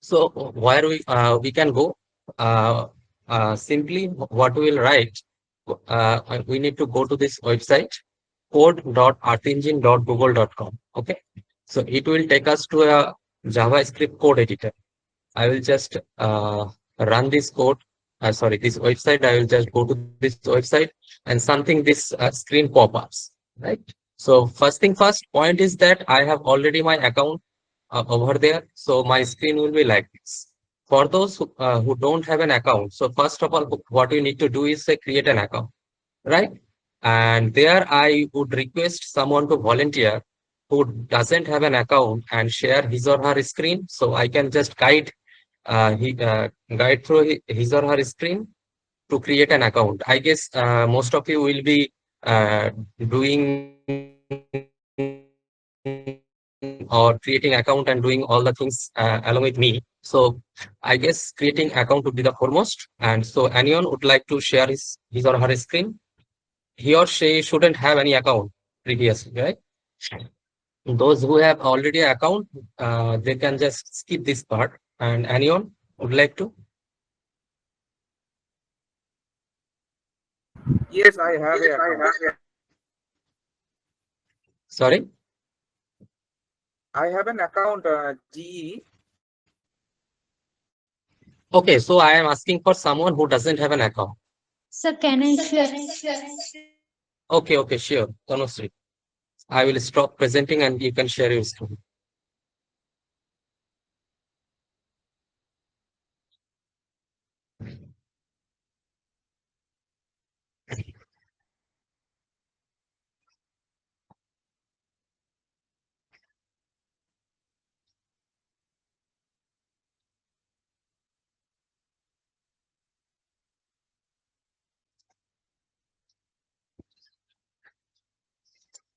So where we can go, simply what we will write, we need to go to this website, code.earthengine.google.com. Okay, so it will take us to a JavaScript code editor. I will just run this code. Sorry, this website. I will just go to this website and something this screen pop-ups. Right. So first thing first, point is that I have already my account over there. So my screen will be like this. For those who don't have an account, so first of all, what you need to do is say create an account, right? And there I would request someone to volunteer who doesn't have an account and share his or her screen. So I can just guide through his or her screen to create an account. I guess most of you will be doing or creating account and doing all the things along with me. So I guess creating account would be the foremost. And so anyone would like to share his or her screen, he or she shouldn't have any account previously, right? Those who have already an account, they can just skip this part. And anyone would like to? Yes, I have a account. Sorry. I have an account, GE. Okay, so I am asking for someone who doesn't have an account. Sir, can I share? Okay, okay, sure. Tanusri, I will stop presenting and you can share your screen.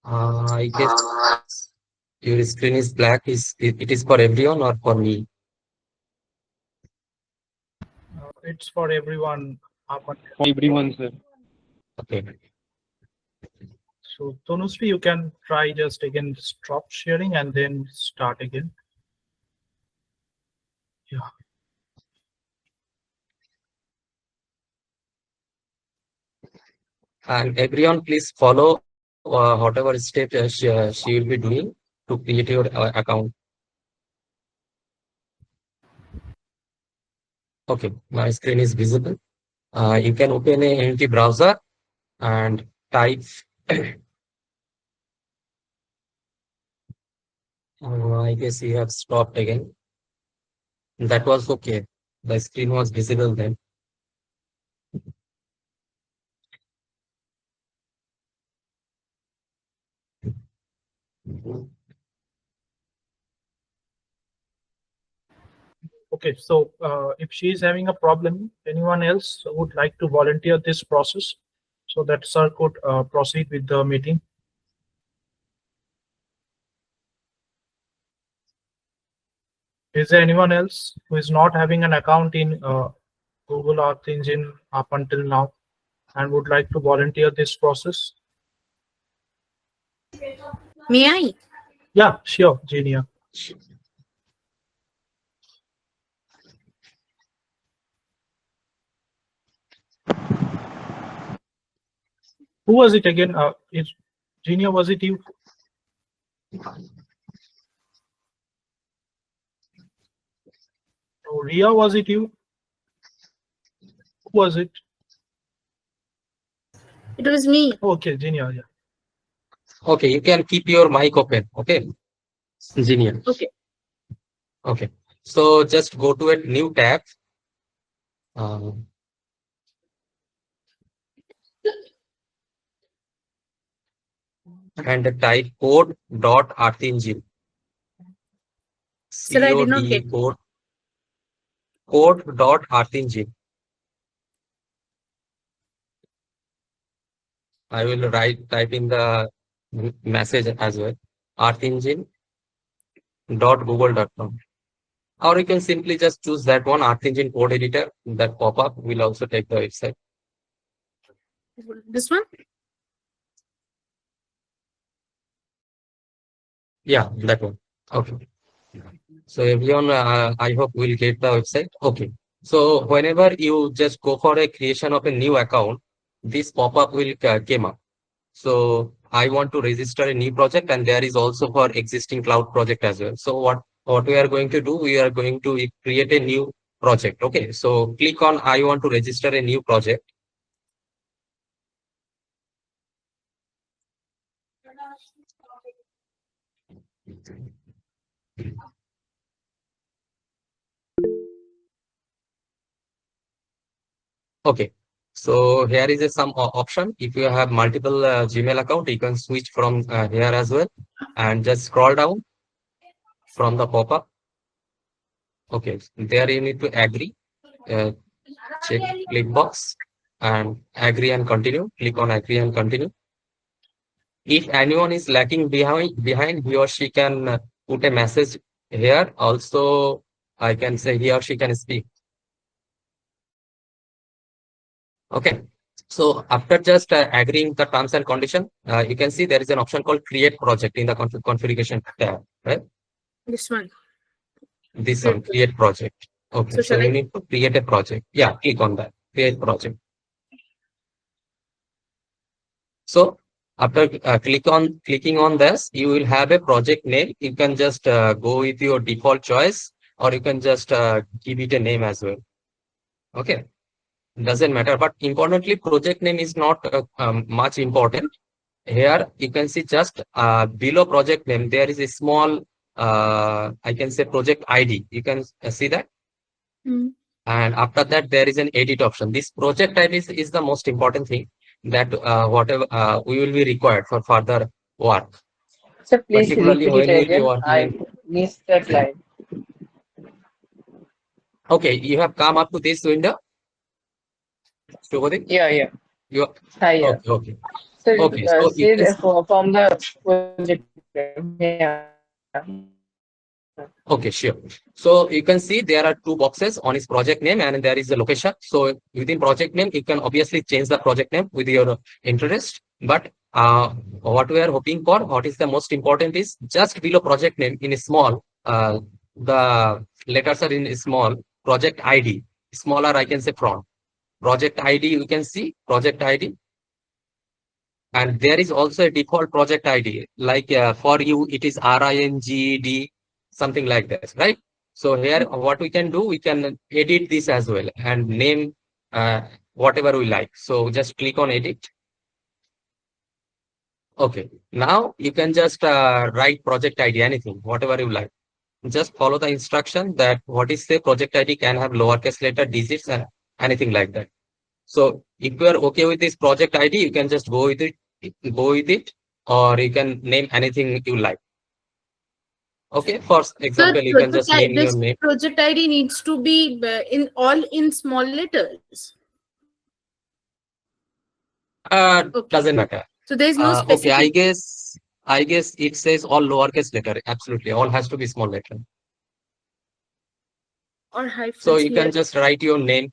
I guess your screen is black. It is for everyone or for me? It's for everyone. Everyone, sir. Okay. So Tanushree, you can try just again stop sharing and then start again. Yeah. And everyone, please follow whatever step she will be doing to create your account. Okay, my screen is visible. You can open a empty browser and type. I guess you have stopped again. That was okay. The screen was visible then. Okay. So if she is having a problem, anyone else would like to volunteer this process so that sir could proceed with the meeting? Is there anyone else who is not having an account in Google Earth Engine up until now and would like to volunteer this process? May I? Yeah, sure, Genia. Who was it again? Is Genia, was it you? Oh, Ria, was it you? Who was it? It was me. Okay, Genia, yeah. Okay, you can keep your mic open. Okay, engineer. Okay. Okay, so just go to a new tab. Uh, and type code.earthengine. Sir, I did not get COD code.earthengine. I will type in the message as well. earthengine.google.com. Or you can simply just choose that one, Earth Engine code editor. That pop-up will also take the website. this one. Yeah, that one. Okay. So everyone, I hope will get the website. Okay. So whenever you just go for a creation of a new account, this pop-up will came up. So I want to register a new project, and there is also for existing cloud project as well. So what we are going to do, we are going to create a new project. Okay. So click on I want to register a new project. Okay. So here is some option. If you have multiple Gmail account, you can switch from here as well, and just scroll down from the pop-up. Okay, there you need to agree. Uh, check click box and agree and continue. Click on agree and continue. If anyone is lacking behind, he or she can put a message here. Also, I can say he or she can speak. Okay. So after just agreeing the terms and condition, you can see there is an option called create project in the configuration tab, right? This one. This Create one, create project. Okay, So so shall you I? need to create a project. Yeah, click on that, create project. So after clicking on this, you will have a project name. You can just go with your default choice, or you can just give it a name as well. Okay, doesn't matter. But importantly, project name is not much important. Here you can see just below project name, there is a small, I can say project ID. You can see that. Mm. And after that, there is an edit option. This project ID is the most important thing that whatever we will be required for further work. So please Particularly repeat when it you will be again. working I in. missed that line. Okay, you have come up to this window, Shubhodip? Yeah, yeah. You Hi, yeah. okay, okay, So okay. So you see can from the project. Yeah. okay, sure. So you can see there are two boxes. One is project name and there is the location. So within project name, you can obviously change the project name with your interest. But what we are hoping for, what is the most important is just below project name in a small, the letters are in a small, project ID, smaller I can say font. Project ID, you can see project ID. And there is also a default project ID, like for you, it is RINGD, something like that, right? So here, what we can do, we can edit this as well and name whatever we like. So just click on edit. Okay, now you can just write project ID, anything, whatever you like. Just follow the instruction that what is the project ID can have lowercase letter, digits, and anything like that. So if you are okay with this project ID, you can just go with it, or you can name anything you like. Okay, for example, you can just name your This name. project ID needs to be in all in small letters. Okay. Doesn't matter. So there is no Okay, specific I guess it says all lowercase letter. Absolutely, all has to be small letter. or So hyphens you can here. just write your name,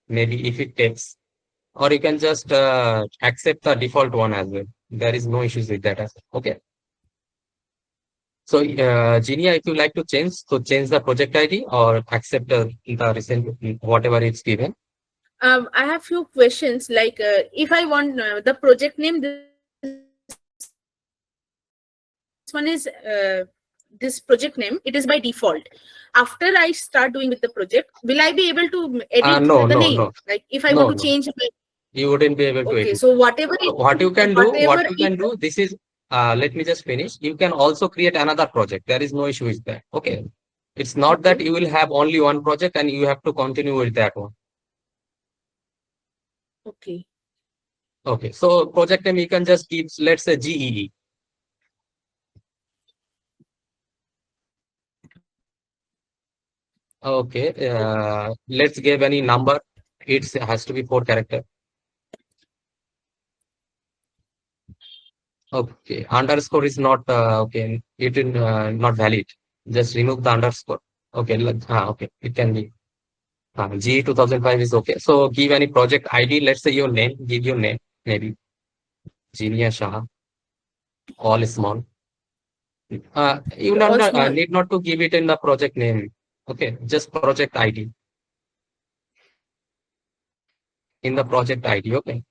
maybe if it takes, or you can just accept the default one as well. There is no issues with that as well. Okay. So, Genia, if you like to change, so change the project ID or accept the recent whatever it's given. I have few questions. Like, if I want the project name, this one is this project name. It is by default. After I start doing with the project, will I be able to edit No, the no, name? no, Like, if I no, want to no. change my You wouldn't be able to okay, edit. so whatever So what you can do, whatever this is, let me just finish. You can also create another project. There is no issue with that. Okay. It's not that okay. you will have only one project and you have to continue with that one. Okay. Okay. So project name you can just keep, let's say GEE. Okay. Let's give any number. It has to be 4 character. Okay. Underscore is not okay. It is not valid. Just remove the underscore. Okay. Okay. It can be. G 2005 is okay. So give any project ID. Let's say your name. Give your name. Maybe Genia Shah. All small. You All not, small. need not to give it in the project name. Okay, just project ID. In the project ID, okay.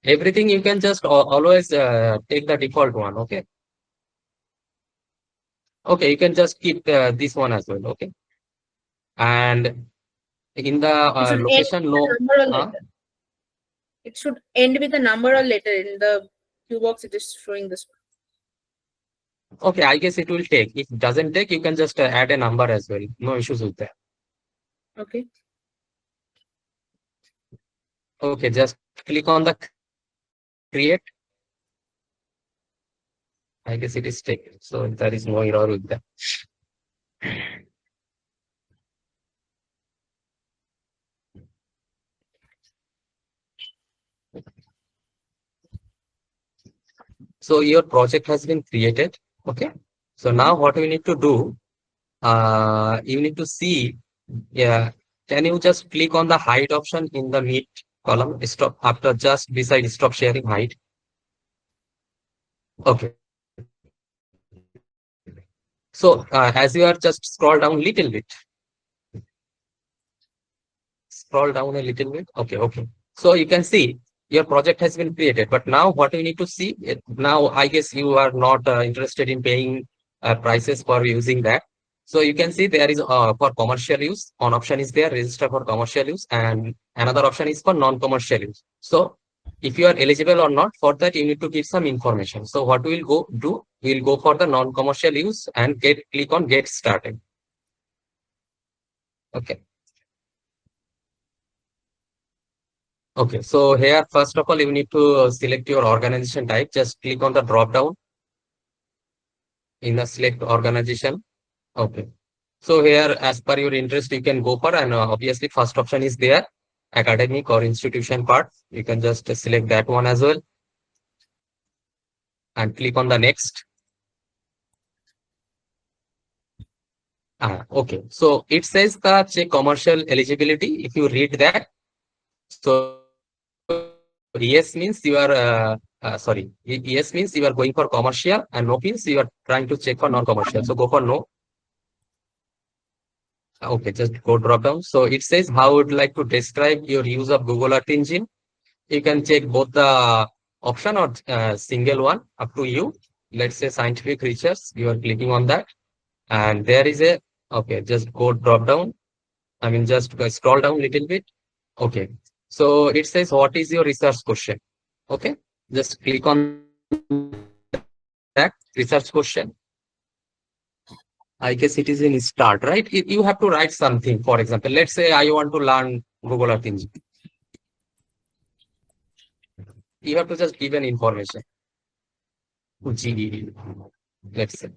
Everything you can just always take the default one, okay. Okay, you can just keep this one as well, okay. And in the It should end location, with a no. number or letter. It should end with a number or letter. In the Q box, it is showing this one. Okay, I guess it will take. If it doesn't take, you can just add a number as well. No issues with that. Okay. Okay, just click on the create. I guess it is taken. So there is no error with that. So your project has been created. Okay. So now what we need to do, you need to see, yeah, can you just click on the hide option in the meet column, stop after just beside stop sharing hide. Okay. So as you are just scroll down little bit, scroll down a little bit. Okay. Okay. So you can see your project has been created, but now what you need to see now, I guess you are not interested in paying prices for using that. So you can see there is for commercial use, one option is there, register for commercial use, and another option is for non-commercial use. So if you are eligible or not, for that you need to give some information. So what we will go do, we will go for the non-commercial use and click on get started. Okay. Okay, so here, first of all, you need to select your organization type. Just click on the drop down in the select organization. Okay. So here, as per your interest, you can go for, and obviously first option is there, academic or institution part. You can just select that one as well and click on the next. Okay, so it says the check commercial eligibility. If you read that, so yes means you are sorry, yes means you are going for commercial, and no means you are trying to check for non-commercial. So go for no. Okay, just go drop down. So it says how would like to describe your use of Google Earth Engine. You can check both the option or single one, up to you. Let's say scientific research, you are clicking on that, and there is a, okay, just go drop down. I mean, just scroll down a little bit. Okay, so it says what is your research question. Okay, just click on that research question. I guess it is in start, right? You have to write something. For example, let's say I want to learn Google Earth Engine. You have to just give an information. GED, let's say.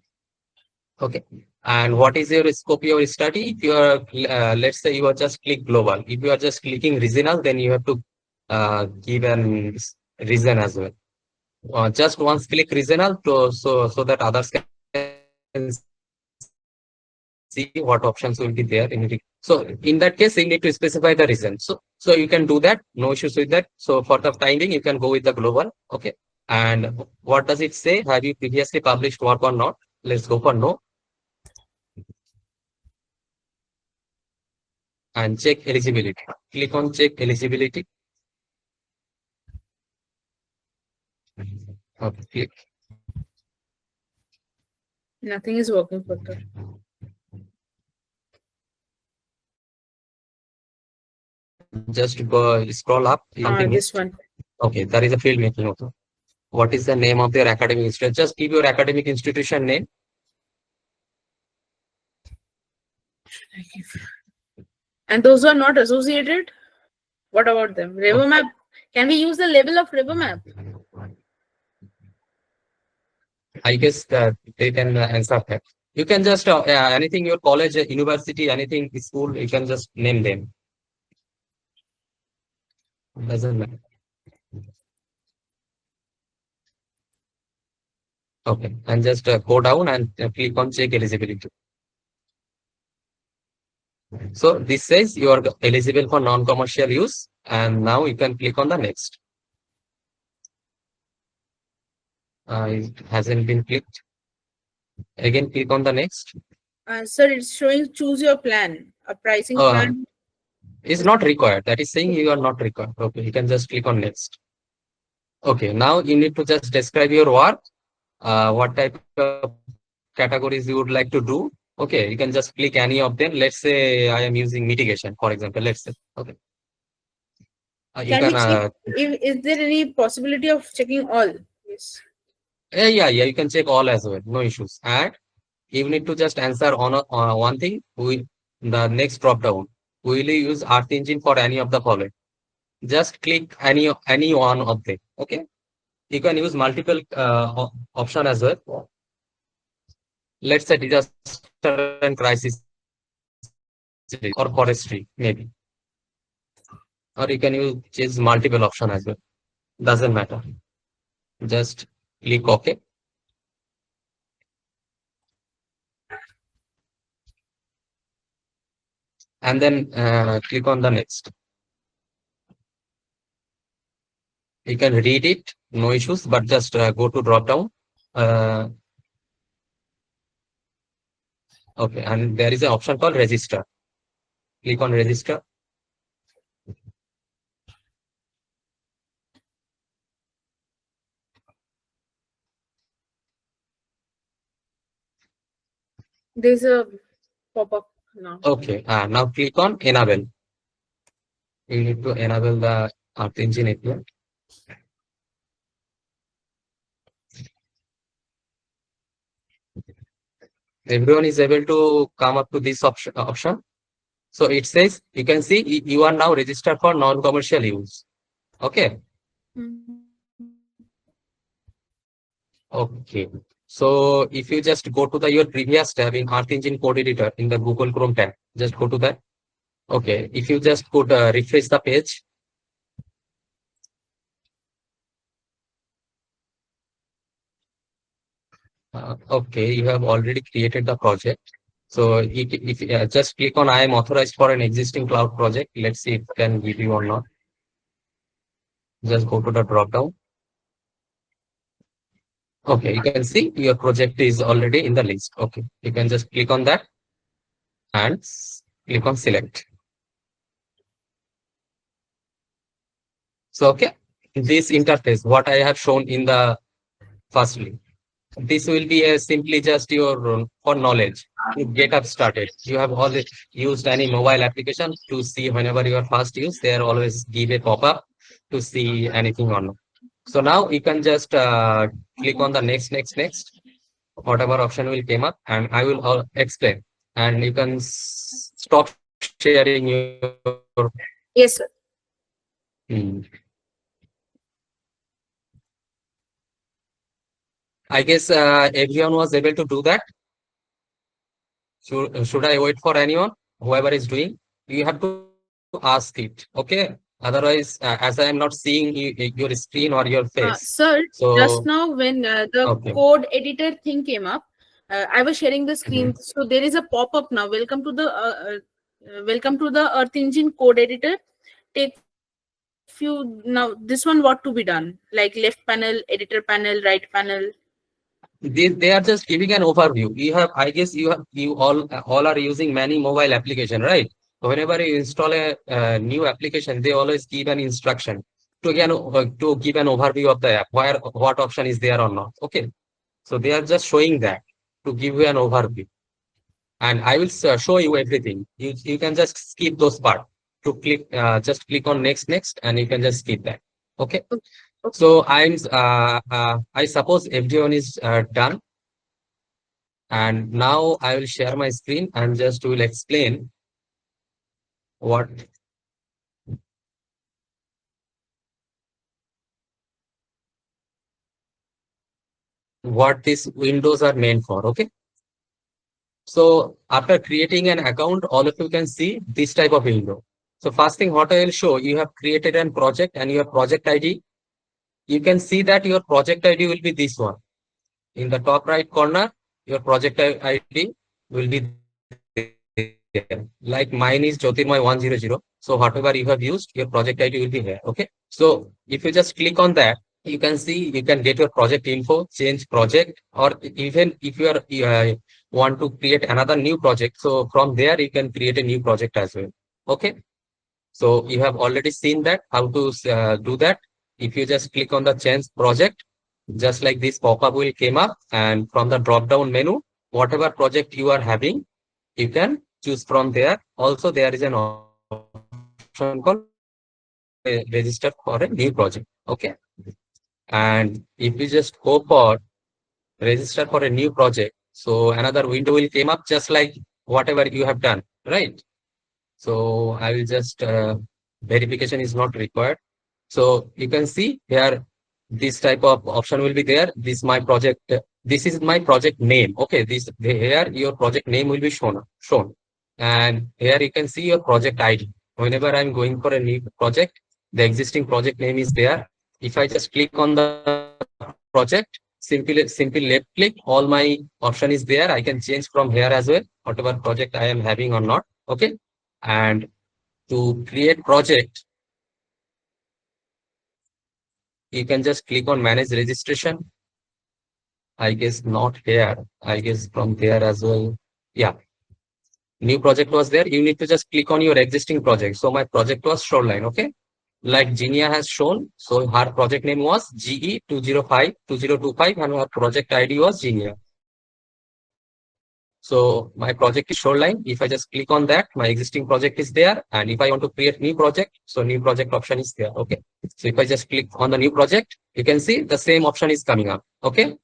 Okay. And what is your scope of your study? If you are, let's say you are just click global. If you are just clicking regional, then you have to give an reason as well. Just once click regional to so that others can see what options will be there in it. So in that case, you need to specify the reason. So you can do that, no issues with that. So for the time being, you can go with the global. Okay. And what does it say? Have you previously published work or not? Let's go for no. And check eligibility. Click on check eligibility. Okay, click. Nothing is working for that. Just go scroll up. This one. Okay, there is a field making also. What is the name of their academic institution? Just give your academic institution name. And those who are not associated, what about them? River map. Can we use the label of river map? I guess that they can answer that. You can just anything your college, university, anything school, you can just name them. Doesn't matter. Okay, and just go down and click on check eligibility. So this says you are eligible for non-commercial use, and now you can click on the next. It hasn't been clicked. Again, click on the next. Sir, it's showing choose your plan. A pricing Uh, plan. Is not required. That is saying you are not required. Okay, you can just click on next. Okay, now you need to just describe your work, what type of categories you would like to do. Okay, you can just click any of them. Let's say I am using mitigation, for example. Let's say, okay. You Can we can, check? Is there any possibility of checking all? Yes. yeah, you can check all as well. No issues. And you need to just answer on one thing. The next drop down. Will you use Earth Engine for any of the following? Just click any one of them. Okay. You can use multiple option as well. Let's say disaster and crisis or forestry, maybe. Or you can use choose multiple option as well. Doesn't matter. Just click OK. And then click on the next. You can read it, no issues, but just go to drop down. Okay, and there is an option called register. Click on register. There's a pop-up now. Okay, now click on enable. You need to enable the Earth Engine API. Everyone is able to come up to this option. So it says, you can see you are now registered for non-commercial use. Okay. Okay. So if you just go to your previous tab in Earth Engine Code Editor in the Google Chrome tab, just go to that. Okay. If you just could refresh the page. Okay, you have already created the project. So if just click on I am authorized for an existing cloud project. Let's see if it can give you or not. Just go to the drop down. Okay, you can see your project is already in the list. Okay, you can just click on that and click on select. So, okay, this interface, what I have shown in the firstly, this will be simply just your for knowledge to get up started. You have always used any mobile application to see whenever you are first use, they are always give a pop-up to see anything or not. So now you can just click on the next, whatever option will came up, and I will explain. And you can stop sharing your. Yes, sir. I guess everyone was able to do that. Should I wait for anyone? Whoever is doing, you have to ask it. Okay. Otherwise, as I am not seeing your screen or your face. Sir, So just now when the okay. code editor thing came up, I was sharing the screen. So there is a pop-up now. Welcome to the Earth Engine code editor. Take few now. This one what to be done? Like left panel, editor panel, right panel. They are just giving an overview. You have, I guess you all are using many mobile application, right? So whenever you install a new application, they always give an instruction to give an overview of the app, what option is there or not. Okay, so they are just showing that to give you an overview, and I will show you everything. You can just skip those part to click. Just click on next, and you can just skip that. Okay. So I suppose everyone is done. And now I will share my screen and just will explain what these windows are meant for. Okay. So after creating an account, all of you can see this type of window. So first thing what I will show, you have created a project and your project ID. You can see that your project ID will be this one. In the top right corner, your project ID will be there. Like mine is Jyotirmay100. So whatever you have used, your project ID will be here. Okay. So if you just click on that, you can see, you can get your project info, change project, or even if you are want to create another new project, so from there you can create a new project as well. Okay, so you have already seen that how to do that. If you just click on the change project, just like this pop-up will came up, and from the drop down menu, whatever project you are having, you can choose from there. Also there is an option called register for a new project. Okay, and if you just go for register for a new project, so another window will came up just like whatever you have done, right? So I will just verification is not required. So you can see here this type of option will be there. This my project. This is my project name. Okay, this here your project name will be shown, and here you can see your project ID. Whenever I'm going for a new project, the existing project name is there. If I just click on the project, simply left click, all my option is there. I can change from here as well, whatever project I am having or not. Okay, and to create project, you can just click on manage registration. I guess not here. I guess from there as well. Yeah, new project was there. You need to just click on your existing project. So my project was Shoreline. Okay, like Genia has shown. So her project name was GE2052025 and her project ID was Genia. So my project is Shoreline. If I just click on that, my existing project is there. And if I want to create new project, so new project option is there. Okay. So if I just click on the new project, you can see the same option is coming up. Okay.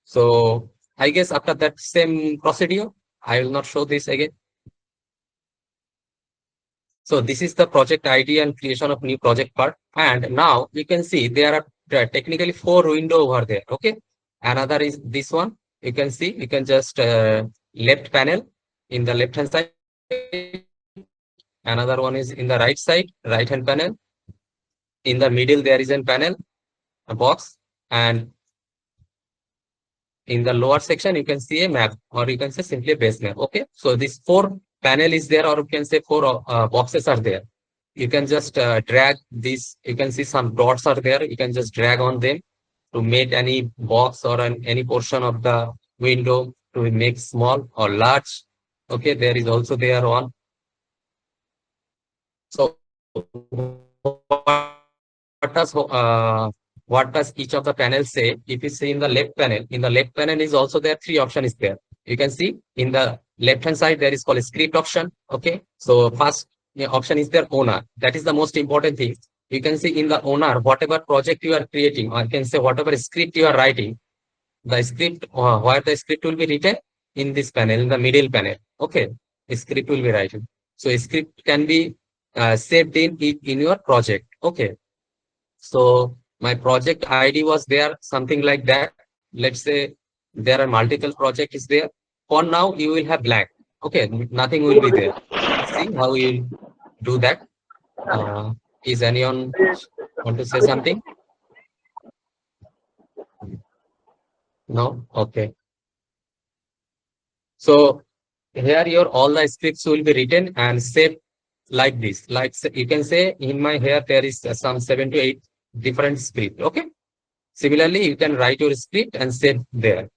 So I guess after that same procedure, I will not show this again. So this is the project ID and creation of new project part. And now you can see there are technically 4 windows over there. Okay. Another is this one. You can see, you can just left panel in the left hand side. Another one is in the right side, right hand panel. In the middle, there is a panel, a box. And in the lower section, you can see a map, or you can say simply a base map. Okay. So this 4 panel is there, or you can say 4 boxes are there. You can just drag this. You can see some dots are there. You can just drag on them to make any box or any portion of the window to make small or large. Okay, there is also there one. So what does each of the panels say? If you see in the left panel is also there 3 options is there. You can see in the left hand side there is called a script option. Okay, so first option is their owner. That is the most important thing. You can see in the owner, whatever project you are creating, or you can say whatever script you are writing, the script where the script will be written in this panel, in the middle panel. Okay, a script will be written. So a script can be saved in your project. Okay, so my project ID was there, something like that. Let's say there are multiple projects is there. For now, you will have blank. Okay, nothing will be there. Let's see how you do that. Is anyone want to say something? No? Okay. So here your all the scripts will be written and saved like this. Like you can say in my here there is some 7 to 8 different scripts. Okay. Similarly, you can write your script and save there.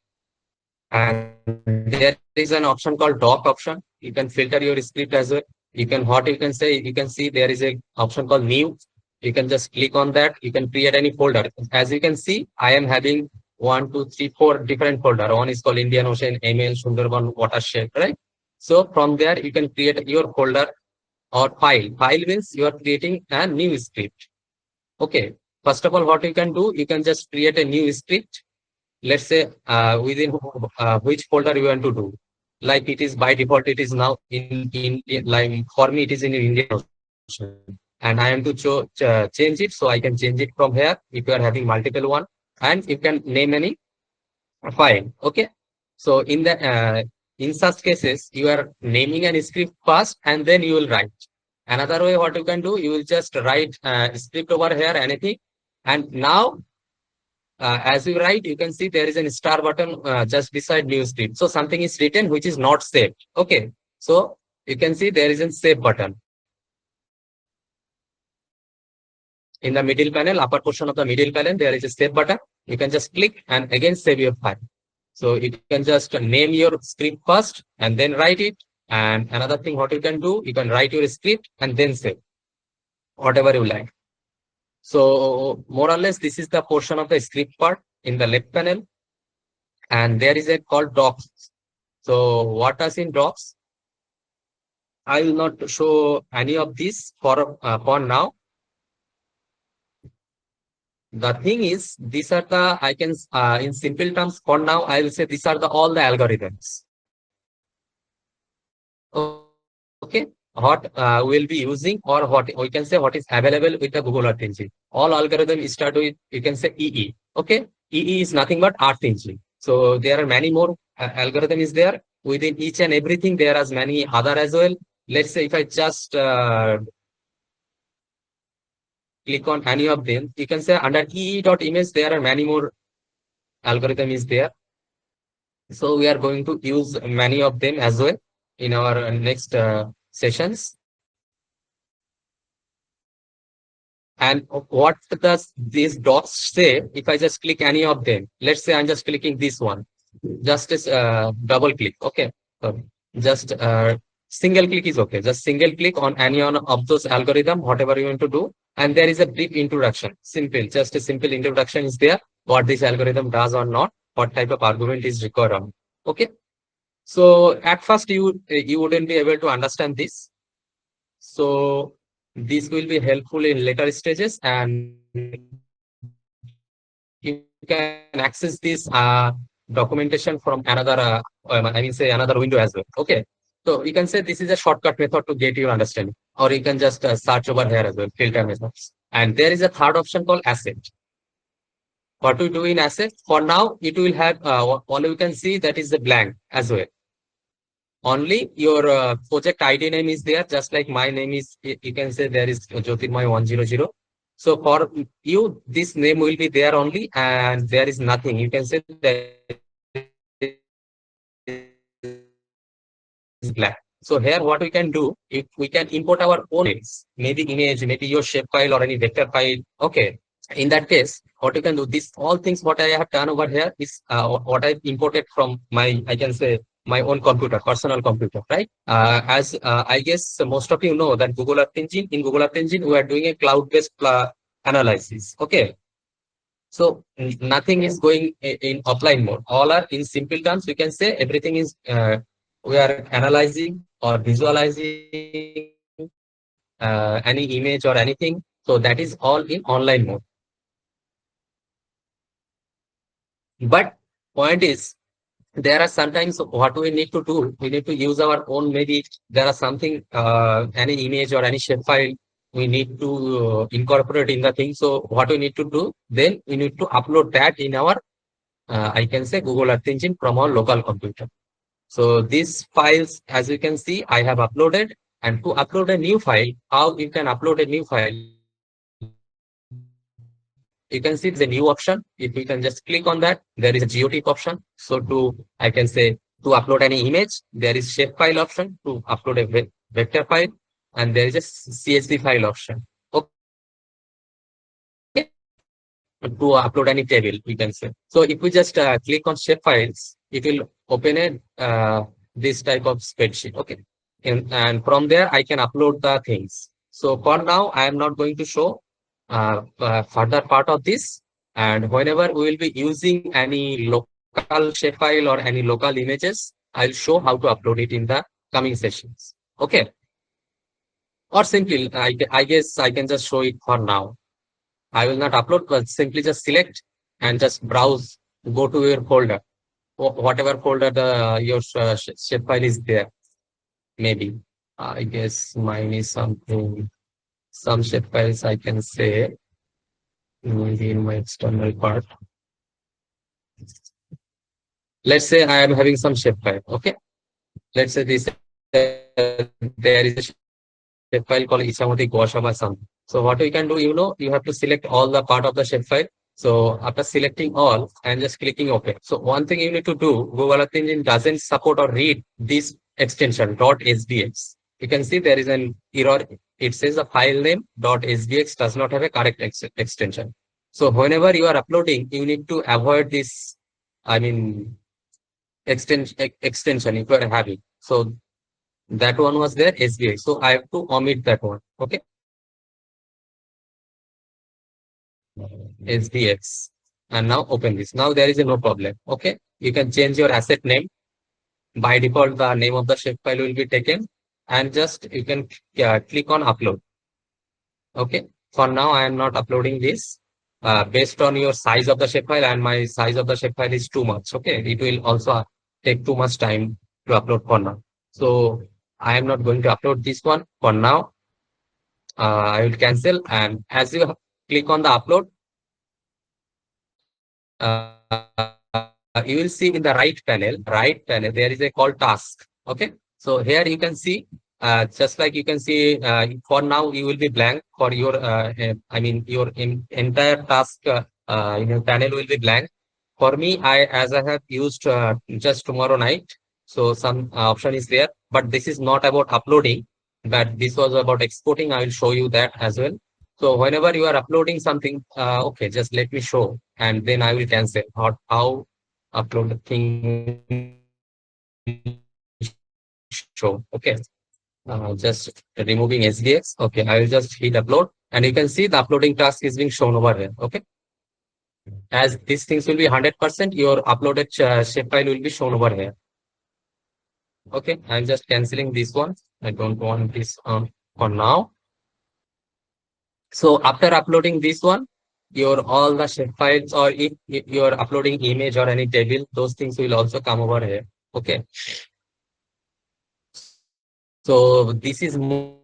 And there is an option called doc option. You can filter your script as well. You can you can see there is a option called new. You can just click on that. You can create any folder. As you can see, I am having 1, 2, 3, 4 different folder. One is called Indian Ocean, ML, Sundarban, watershed, right? So from there, you can create your folder or file. File means you are creating a new script. Okay. First of all, what you can do, you can just create a new script. Let's say within which folder you want to do. Like it is by default, it is now in like for me, it is in Indian Ocean. And I am to change it. So I can change it from here if you are having multiple one. And you can name any file. Okay. So in such cases, you are naming an script first and then you will write. Another way, what you can do, you will just write script over here, anything. And now, as you write, you can see there is a star button just beside new script. So something is written which is not saved. Okay. So you can see there is a save button. in the middle panel, upper portion of the middle panel, there is a save button. You can just click and again save your file. So you can just name your script first and then write it. And another thing, what you can do, you can write your script and then save whatever you like. So more or less, this is the portion of the script part in the left panel. And there is a called docs. So what is in docs? I will not show any of this for now. The thing is, these are the, I can, in simple terms, for now, I will say these are all the algorithms. Okay, what we'll be using, or what we can say what is available with the Google Earth Engine. All algorithms start with, you can say EE. Okay, EE is nothing but Earth Engine. So there are many more algorithms there. Within each and everything, there are many other as well. Let's say if I just click on any of them, you can say under EE.image, there are many more algorithms there. So we are going to use many of them as well in our next sessions. And what does these dots say? If I just click any of them, let's say I'm just clicking this one, just as double click. Okay, so just single click is okay. Just single click on any one of those algorithm, whatever you want to do. And there is a brief introduction. Simple, just a simple introduction is there. What this algorithm does or not, what type of argument is required on. Okay. So at first you wouldn't be able to understand this. So this will be helpful in later stages, and you can access this documentation from another, another window as well. Okay. So you can say this is a shortcut method to get your understanding, or you can just search over here as well, filter methods. And there is a third option called asset. What we do in asset, for now, it will have, all you can see that is the blank as well. Only your project ID name is there, just like my name is, you can say there is Jyotirmoy 100. So for you, this name will be there only, and there is nothing. You can say that is black. So here what we can do, if we can import our own names, maybe image, maybe your shape file or any vector file. Okay. In that case, what you can do, this all things what I have done over here is what I've imported from my, I can say, my own computer, personal computer, right? As I guess most of you know that Google Earth Engine, in Google Earth Engine, we are doing a cloud-based analysis. Okay. So nothing is going in offline mode. All are in simple terms. We can say everything is, we are analyzing or visualizing any image or anything. So that is all in online mode. But point is, there are sometimes what we need to do, we need to use our own, maybe there are something, any image or any shape file we need to incorporate in the thing. So what we need to do, then we need to upload that in our, I can say, Google Earth Engine from our local computer. So these files, as you can see, I have uploaded. And to upload a new file, how you can upload a new file? You can see the new option. If you can just click on that, there is a geotip option. So I can say, to upload any image, there is shapefile option to upload a vector file, and there is a CSV file option. Okay. To upload any table, we can say. So if we just click on shapefiles, it will open a this type of spreadsheet. Okay. And from there, I can upload the things. So for now, I am not going to show further part of this, and whenever we will be using any local shapefile or any local images, I'll show how to upload it in the coming sessions. Okay. Or simply, I guess I can just show it for now. I will not upload, but simply just select and just browse, go to your folder, whatever folder your shapefile is there. Maybe I guess mine is something. Some shapefiles I can say, maybe in my external part. Let's say I am having some shapefile. Okay. Let's say this, there is a shapefile called Ichamoti Gosham or something. So what we can do, you have to select all the part of the shapefile. So after selecting all and just clicking OK. So one thing you need to do, Google Earth Engine doesn't support or read this extension .sdx. you can see there is an error. It says the file name .sbx does not have a correct extension. So whenever you are uploading, you need to avoid this, I mean, extension if you are having. So that one was there, SBX. So I have to omit that one. Okay. SBX. And now open this. Now there is a no problem. Okay. You can change your asset name. By default, the name of the shapefile will be taken, and just you can click on upload. Okay. For now, I am not uploading this. Based on your size of the shapefile, and my size of the shapefile is too much. Okay. It will also take too much time to upload for now. So I am not going to upload this one for now. I will cancel, and as you click on the upload, you will see in the right panel, there is a call task. Okay. So here you can see, just like you can see, for now you will be blank for your, I mean, your entire task panel will be blank. For me, as I have used just tomorrow night, so some option is there, but this is not about uploading, but this was about exporting. I will show you that as well. So whenever you are uploading something, okay, just let me show, and then I will cancel. How upload the thing show. Okay, just removing SDX. Okay, I will just hit upload, and you can see the uploading task is being shown over here. Okay, as these things will be 100%, your uploaded shapefile will be shown over here. Okay, I'm just canceling this one. I don't want this for now. So after uploading this one, your all the shape files, or if you're uploading image or any table, those things will also come over here. Okay. So this is more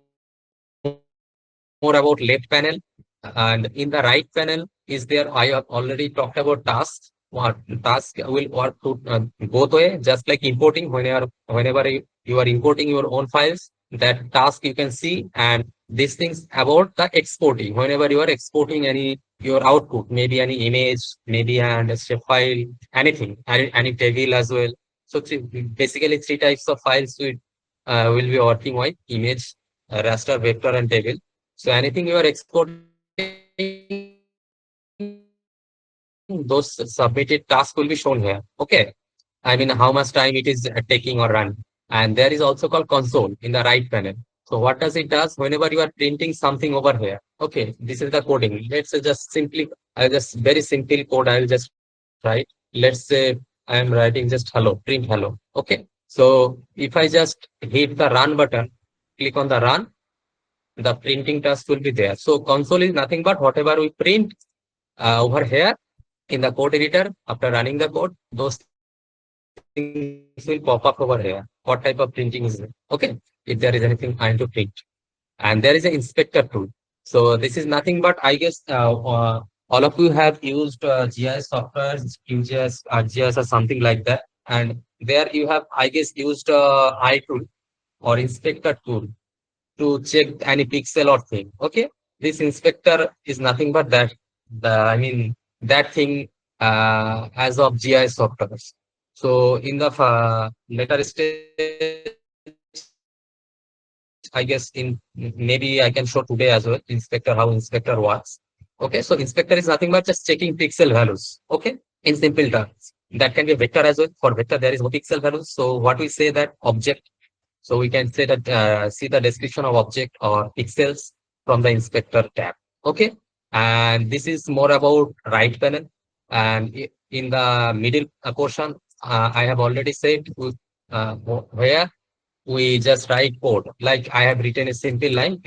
about left panel, and in the right panel is there. I have already talked about tasks. What task will work to both way, just like importing. Whenever you are importing your own files, that task you can see, and these things about the exporting. Whenever you are exporting your output, maybe any image, maybe and a shape file, anything, any table as well. So basically three types of files we will be working with: image, raster, vector, and table. So anything you are exporting, those submitted tasks will be shown here. Okay. I mean, how much time it is taking or run. And there is also called console in the right panel. So what does it does? Whenever you are printing something over here. Okay. This is the coding. Let's say just simply, just very simple code. I will just write. Let's say I am writing just hello, print hello. Okay. So if I just hit the run button, click on the run, the printing task will be there. So console is nothing but whatever we print over here in the code editor. After running the code, those things will pop up over here. What type of printing is it? Okay. If there is anything I need to print. And there is an inspector tool. So this is nothing but, I guess, all of you have used GIS software, QGIS, ArcGIS or something like that. And there you have, I guess, used iTool or inspector tool to check any pixel or thing. Okay. This inspector is nothing but that. I mean, that thing as of GIS softwares. So in the later stage, I guess maybe I can show today as well, inspector, how inspector works. Okay, so inspector is nothing but just checking pixel values. Okay, in simple terms. That can be a vector as well. For vector, there is no pixel values. So what we say that object. So we can say that see the description of object or pixels from the inspector tab. Okay, and this is more about right panel. And in the middle portion, I have already said where we just write code. Like I have written a simple line,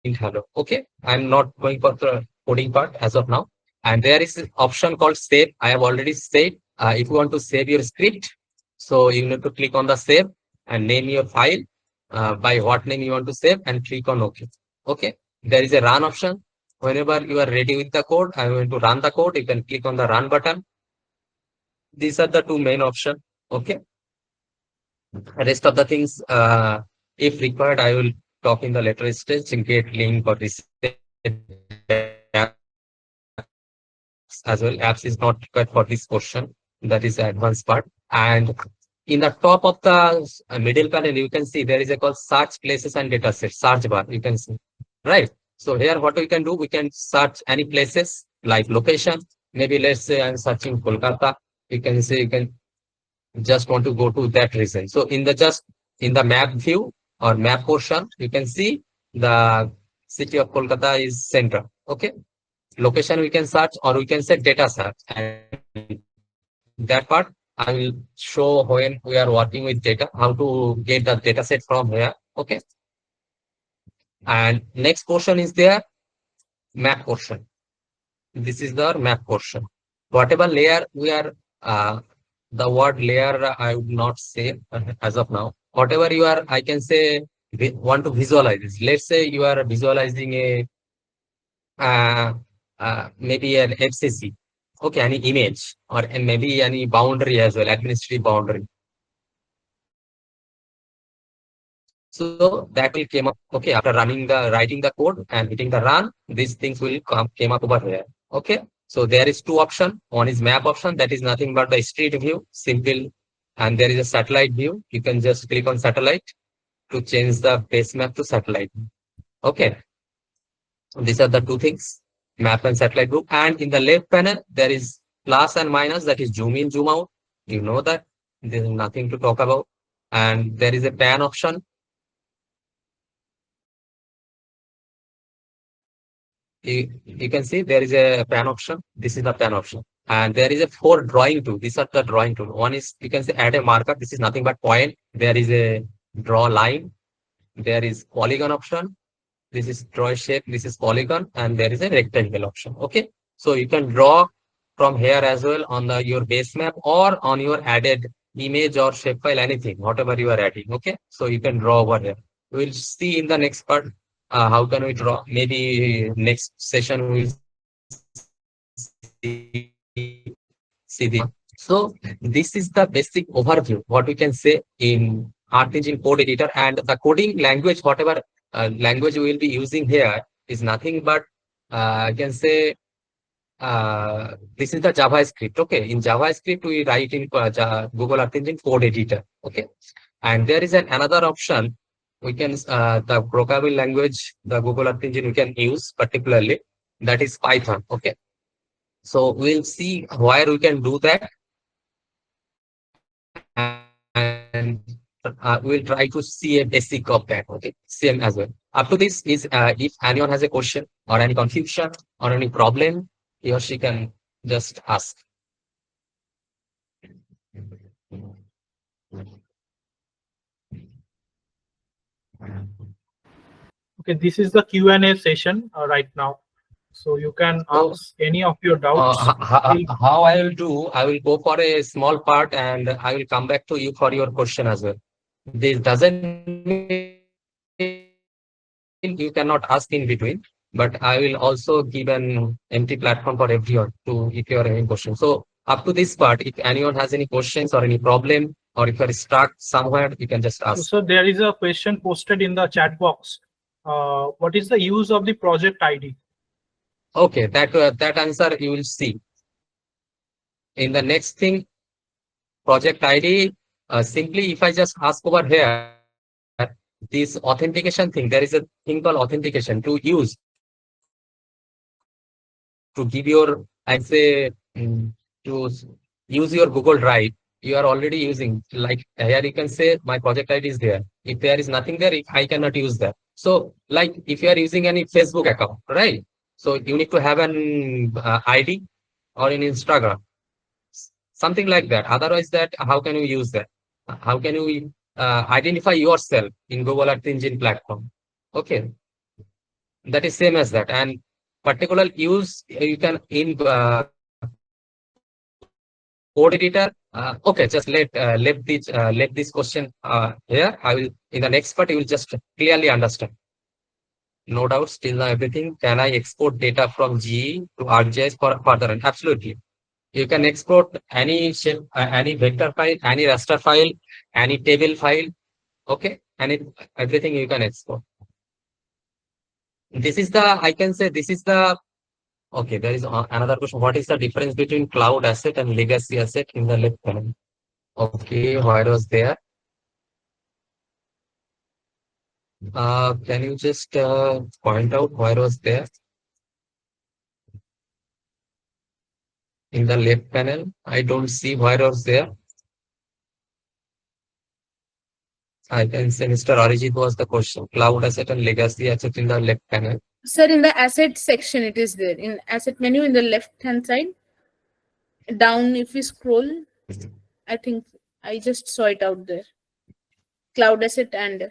hello. Okay, I'm not going for the coding part as of now. And there is an option called save. I have already said if you want to save your script, so you need to click on the save and name your file by what name you want to save, and click on OK. Okay, there is a run option. Whenever you are ready with the code, I'm going to run the code. You can click on the run button. These are the two main options. Okay. Rest of the things, if required, I will talk in the later stage, get link or this as well. Apps is not required for this portion. That is the advanced part. And in the top of the middle panel, you can see there is a called search places and data sets, search bar, you can see, right? So here what we can do, we can search any places like location. Maybe let's say I'm searching Kolkata. You can say you can just want to go to that region. So in the map view or map portion, you can see the city of Kolkata is center. Okay. Location we can search or we can set data search. And that part I will show when we are working with data, how to get the data set from here. Okay. And next portion is there, map portion. This is the map portion. Whatever layer we are, the word layer I would not say as of now. Whatever you are, I can say, want to visualize this. Let's say you are visualizing a maybe an FCC, okay, any image or maybe any boundary as well, administrative boundary. So that will came up, okay, after writing the code and hitting the run, these things will came up over here. Okay. So there is two options. One is map option, that is nothing but the street view, simple. And there is a satellite view. You can just click on satellite to change the base map to satellite. Okay. These are the two things, map and satellite view. And in the left panel, there is plus and minus, that is zoom in, zoom out. You know that there is nothing to talk about. And there is a pan option. You can see there is a pan option. This is the pan option. And there is a 4 drawing tool. These are the drawing tool. One is, you can say, add a marker. This is nothing but point. There is a draw line. There is polygon option. This is draw a shape. This is polygon. And there is a rectangle option. Okay. So you can draw from here as well on your base map or on your added image or shapefile, anything, whatever you are adding. Okay. So you can draw over here. We'll see in the next part. How can we draw? Maybe next session we'll see the. So this is the basic overview, what we can say in Art Engine code editor, and the coding language, whatever language we will be using here is nothing but I can say this is the JavaScript. Okay, in JavaScript we write in Google Earth Engine code editor. Okay, and there is another option. We can the programming language, the Google Earth Engine we can use particularly, that is Python. Okay, so we'll see where we can do that, and we'll try to see a basic of that. Okay, same as well. Up to this is if anyone has a question or any confusion or any problem, he or she can just ask. Okay, this is the Q&A session right now. So you can ask any of your doubts. How I will do, I will go for a small part and I will come back to you for your question as well. This doesn't mean you cannot ask in between, but I will also give an empty platform for everyone to, if you are having questions. So up to this part, if anyone has any questions or any problem, or if you are stuck somewhere, you can just ask. So there is a question posted in the chat box. What is the use of the project ID? Okay, that answer you will see in the next thing. Project ID, simply if I just ask over here, this authentication thing, there is a thing called authentication to use to give your, I say, to use your Google Drive. You are already using, like here you can say my project ID is there. If there is nothing there, I cannot use that. So like if you are using any Facebook account, right? So you need to have an ID or an Instagram, something like that. Otherwise that, how can you use that? How can you identify yourself in Google Earth Engine platform? Okay. That is same as that. And particular use you can in code editor. Okay, just let this question here. I will in the next part you will just clearly understand. No doubts till now everything. Can I export data from GE to ArcGIS for further? Absolutely. You can export any shape, any vector file, any raster file, any table file. Okay, and everything you can export. This is the, I can say, this is the. Okay, there is another question. What is the difference between cloud asset and legacy asset in the left panel? Okay, where was there? Can you just point out where was there? In the left panel, I don't see where was there. I can say Mr. Arijit was the question. Cloud asset and legacy asset in the left panel. Sir, in the asset section, it is there. In asset menu in the left-hand side, down if we scroll, I think I just saw it out there. Cloud asset and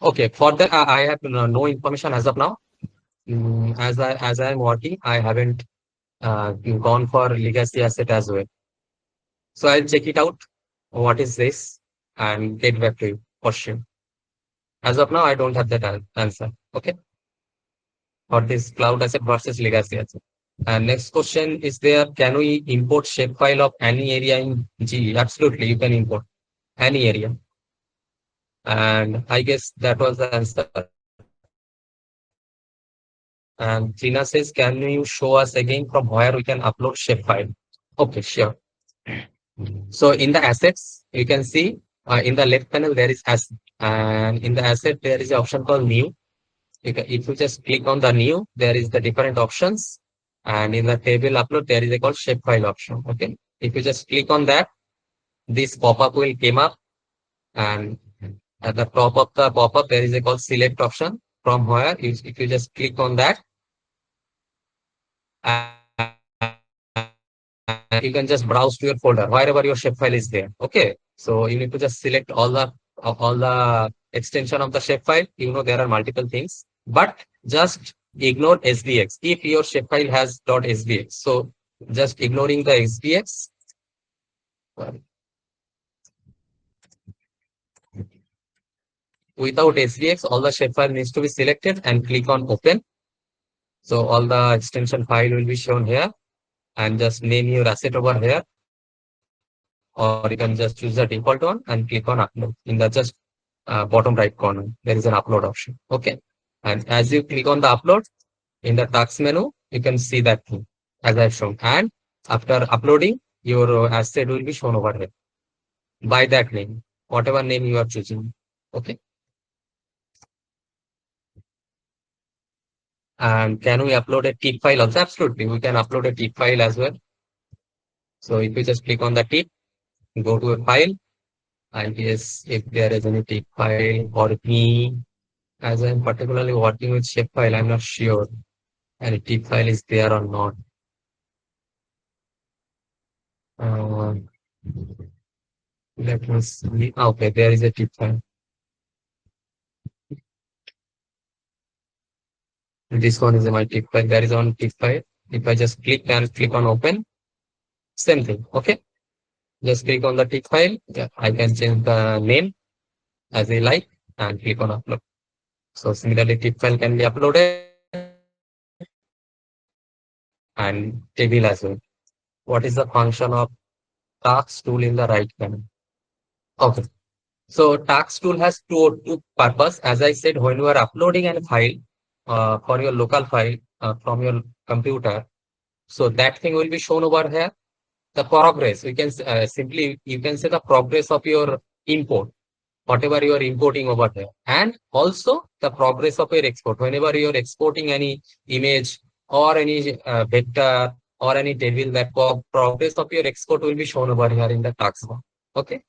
Okay, for that I have no information as of now. As I am working, I haven't gone for legacy asset as well. So I'll check it out. What is this? And get back to you for sure. As of now, I don't have that answer. Okay. For this cloud asset versus legacy asset. And next question is there, can we import shapefile of any area in GE? Absolutely, you can import any area. And I guess that was the answer. And Trina says, can you show us again from where we can upload shapefile? Okay, sure. So in the assets, you can see in the left panel, there is asset. And in the asset, there is an option called new. If you just click on the new, there is the different options. And in the table upload, there is a called shapefile option. Okay. If you just click on that, this pop-up will come up. And at the top of the pop-up, there is a called select option. From where, if you just click on that, you can just browse to your folder wherever your shapefile is there. Okay. So you need to just select all the extension of the shapefile. You know, there are multiple things, but just ignore SVX if your shapefile has .svx. So just ignoring the SVX. Without SVX, all the shapefile needs to be selected and click on open. So all the extension file will be shown here, and just name your asset over here. Or you can just choose the default one and click on upload. In the just bottom right corner, there is an upload option. Okay. And as you click on the upload, in the task menu, you can see that thing as I've shown. And after uploading, your asset will be shown over here by that name, whatever name you are choosing. Okay. And can we upload a tip file also? Absolutely. We can upload a tip file as well. So if you just click on the tip, go to a file. I guess if there is any tip file or me, as I'm particularly working with shapefile, I'm not sure any tip file is there or not. Let me see. Okay, there is a tip file. This one is my tip file. There is one tip file. If I just click on open, same thing. Okay. Just click on the tip file. Yeah, I can change the name as I like and click on upload. So similarly, tip file can be uploaded and table as well. What is the function of task tool in the right panel? Okay. So task tool has two purpose. As I said, when you are uploading a file for your local file from your computer, so that thing will be shown over here. The progress, we can simply, you can say the progress of your import, whatever you are importing over there, and also the progress of your export. Whenever you are exporting any image or any vector or any table, that progress of your export will be shown over here in the task bar. Okay.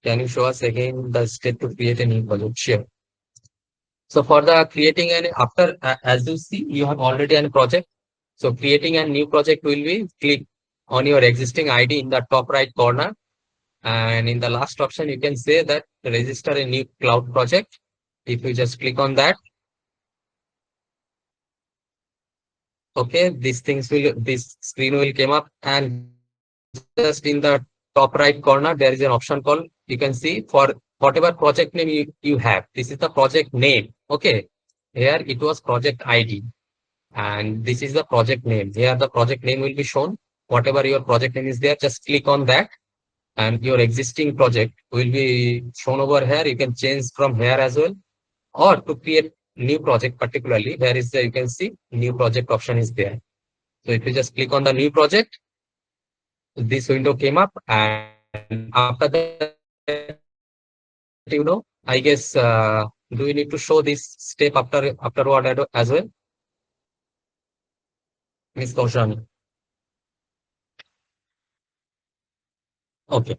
Can you show us again the step to create a new project? Sure. So for the creating an after, as you see, you have already a project. So creating a new project will be click on your existing ID in the top right corner. And in the last option, you can say that register a new cloud project. If you just click on that, okay, this screen will come up, and just in the top right corner, there is an option called, you can see for whatever project name you have. This is the project name. Okay. Here it was project ID. And this is the project name. Here the project name will be shown. Whatever your project name is there, just click on that and your existing project will be shown over here. You can change from here as well. Or to create new project particularly, where is the, you can see new project option is there. So if you just click on the new project, this window came up, and after that, I guess, do we need to show this step afterward as well? Miss Kaushani. Okay.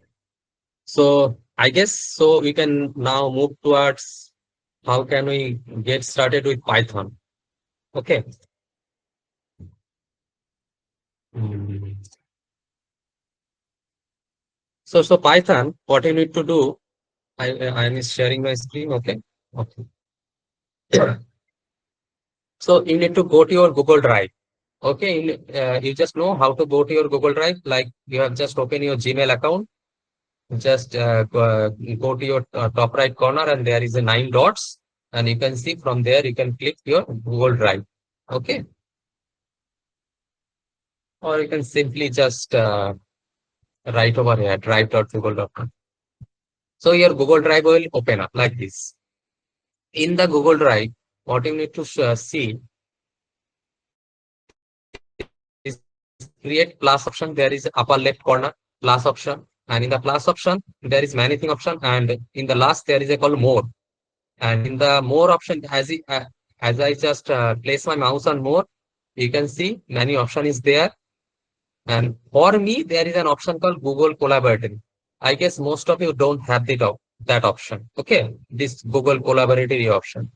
So I guess so we can now move towards how can we get started with Python. Okay. Hmm. So Python, what you need to do, I'm sharing my screen. Okay. Okay. So you need to go to your Google Drive. Okay. You just know how to go to your Google Drive. Like you have just opened your Gmail account. Just go to your top right corner, and there is a 9 dots, and you can see from there you can click your Google Drive. Okay. Or you can simply just write over here drive.google.com. So your Google Drive will open up like this. In the Google Drive, what you need to see is create plus option. There is upper left corner plus option, and in the plus option there is many thing option, and in the last there is a called more. And in the more option, as I just place my mouse on more, you can see many option is there. And for me, there is an option called Google Collaboratory. I guess most of you don't have that option. Okay, this Google Collaboratory option.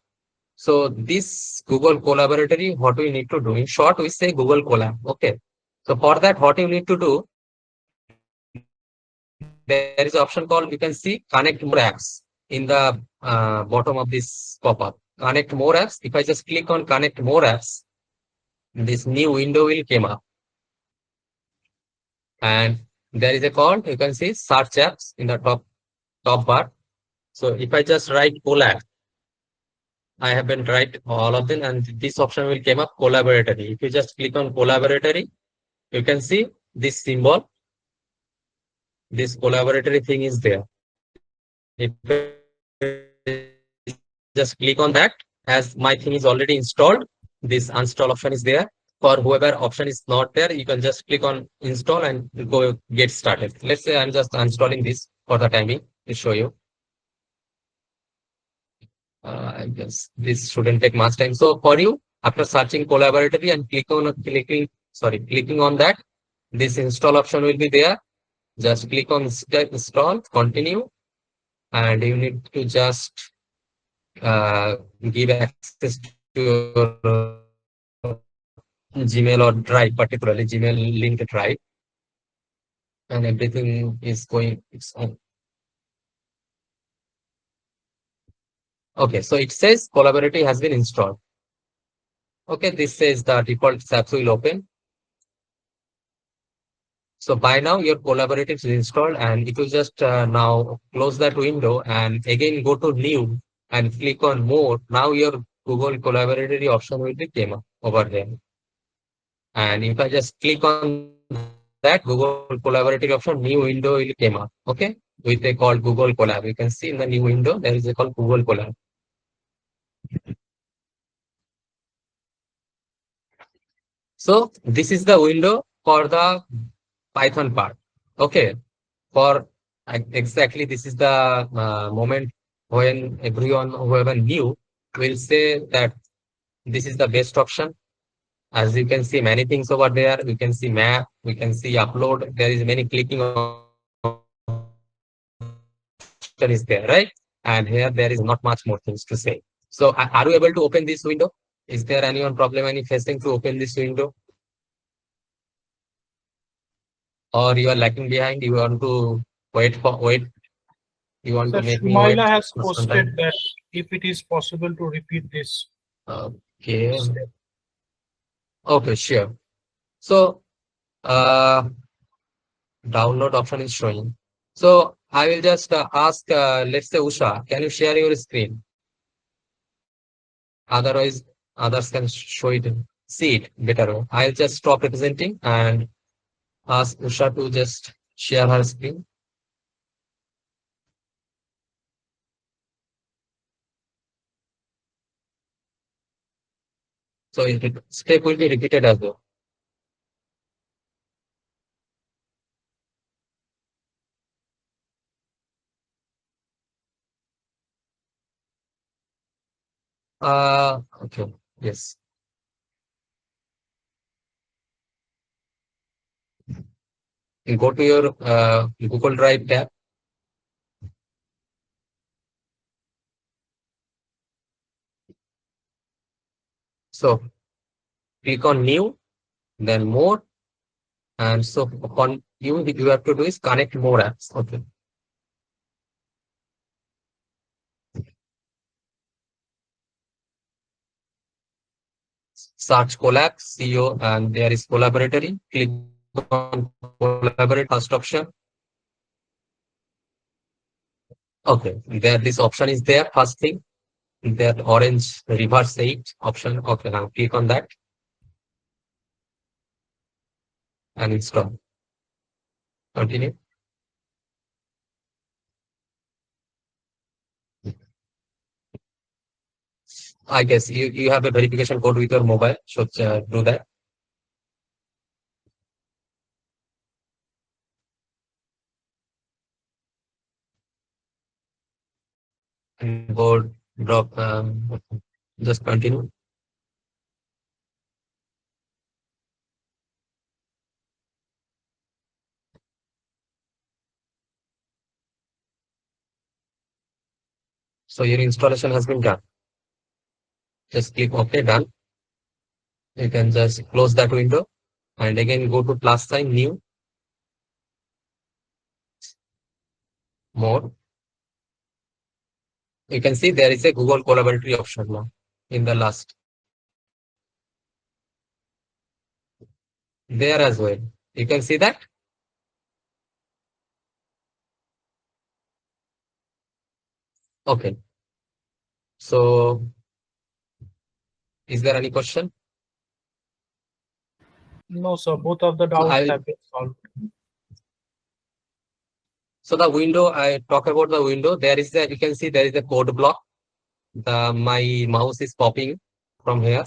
So this Google Collaboratory, what we need to do, in short, we say Google Colab. Okay. So for that, what you need to do, there is an option called, you can see connect more apps in the bottom of this pop-up. Connect more apps. If I just click on connect more apps, this new window will come up. And there is a call, you can see search apps in the top bar. So if I just write Collab, I have been write all of them, and this option will come up Collaboratory. If you just click on Collaboratory, you can see this symbol, this Collaboratory thing is there. If I just click on that, as my thing is already installed, this uninstall option is there. For whoever option is not there, you can just click on install and go get started. Let's say I'm just installing this for the timing to show you. I guess this shouldn't take much time. So for you, after searching Collaboratory and clicking on that, this install option will be there. Just click on install, continue, and you need to just give access to your Gmail or Drive, particularly Gmail link Drive, and everything is going its own. Okay, so it says Collaboratory has been installed. Okay, this says the default apps will open. So by now your Collaboratory is installed, and it will just now close that window and again go to new and click on more. Now your Google Collaboratory option will be came up over there. And if I just click on that Google Collaboratory option, new window will came up. Okay, with a called Google Collab. You can see in the new window there is a called Google Collab. So this is the window for the Python part. Okay, for exactly this is the moment when everyone whoever new will say that this is the best option. As you can see many things over there, we can see map, we can see upload, there is many clicking option is there, right? And here there is not much more things to say. So are you able to open this window? Is there anyone problem any facing to open this window? Or you are lacking behind, you want to wait, you want So to make me wait Shumaila has for some posted time? that if it is possible to repeat this. Okay. Okay, sure. So download option is showing. So I will just ask, let's say Usha, can you share your screen? Otherwise, others can show it, see it better. I'll just stop representing and ask Usha to just share her screen. So step will be repeated as well. Okay, yes. You go to your Google Drive tab. So click on new, then more, and so upon you have to do is connect more apps. Okay. Search Collab, CEO, and there is Collaboratory. Click on Collaborate first option. Okay, there this option is there. First thing, that orange reverse 8 option. Okay, now click on that and install. Continue. I guess you have a verification code with your mobile. So do that. And go drop. Just continue. So your installation has been done. Just click OK, done. You can just close that window and again go to plus sign, new, more. You can see there is a Google Colaboratory option now in the last. There as well. You can see that. Okay. So is there any question? No, sir. Both of the doubts have been solved. So the window, I talk about the window. There is you can see there is a code block. My mouse is popping from here.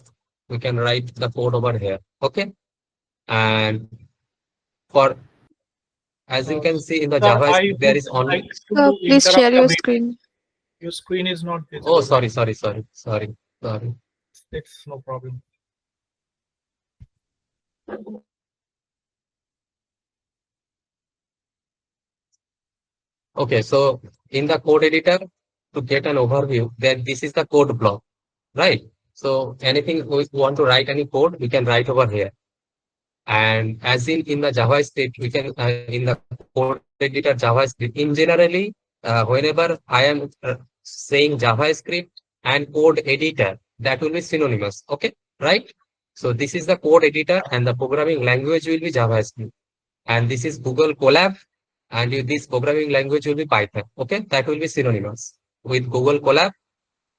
We can write the code over here. Okay. And for, as you can see in the Sir, Java, I there would is only. like to Please interrupt share a your bit. screen. Your screen is not visible. Oh, sorry. It's no problem. Okay, so in the code editor, to get an overview, then this is the code block, right? So anything we want to write any code, we can write over here. And as in the JavaScript, we can in the code editor JavaScript. In generally, whenever I am saying JavaScript and code editor, that will be synonymous. Okay, right? So this is the code editor, and the programming language will be JavaScript. And this is Google Colab, and this programming language will be Python. Okay, that will be synonymous with Google Colab,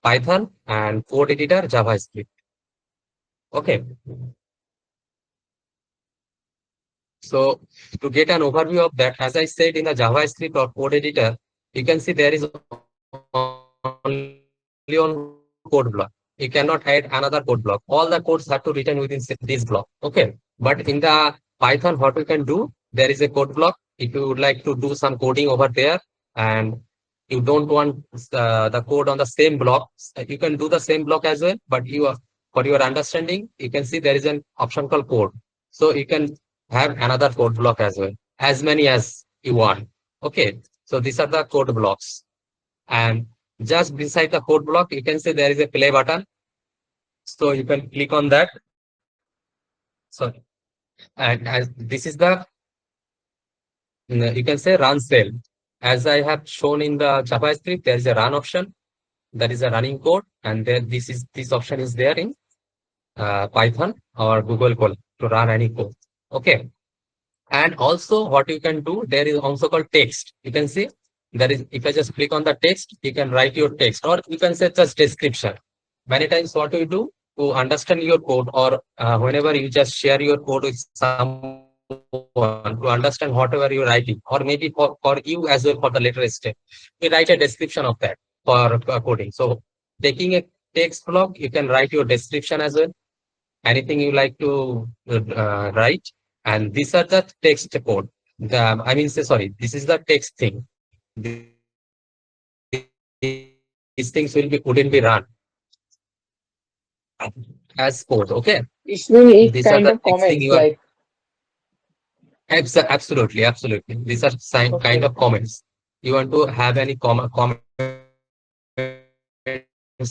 Python, and code editor JavaScript. Okay. So to get an overview of that, as I said in the JavaScript or code editor, you can see there is only one code block. You cannot add another code block. All the codes have to written within this block. Okay. But in the Python, what we can do, there is a code block. If you would like to do some coding over there and you don't want the code on the same block, you can do the same block as well. But for your understanding, you can see there is an option called code. So you can have another code block as well, as many as you want. Okay, so these are the code blocks. And just beside the code block, you can see there is a play button. So you can click on that. So, and as this is the, you can say run cell. As I have shown in the JavaScript, there is a run option. That is a running code. And then this option is there in Python or Google Colab to run any code. Okay. And also what you can do, there is also called text. You can see there is, if I just click on the text, you can write your text, or you can say just description. Many times what you do to understand your code, or whenever you just share your code with someone to understand whatever you're writing, or maybe for you as well for the later step, you write a description of that for coding. So taking a text block, you can write your description as well. anything you like to write. And these are the text code. Sorry, this is the text thing. These things wouldn't be run as code. Okay, It will need these are kind the of next thing comments you are like, absolutely, absolutely. These are kind okay. of comments. You want to have any comments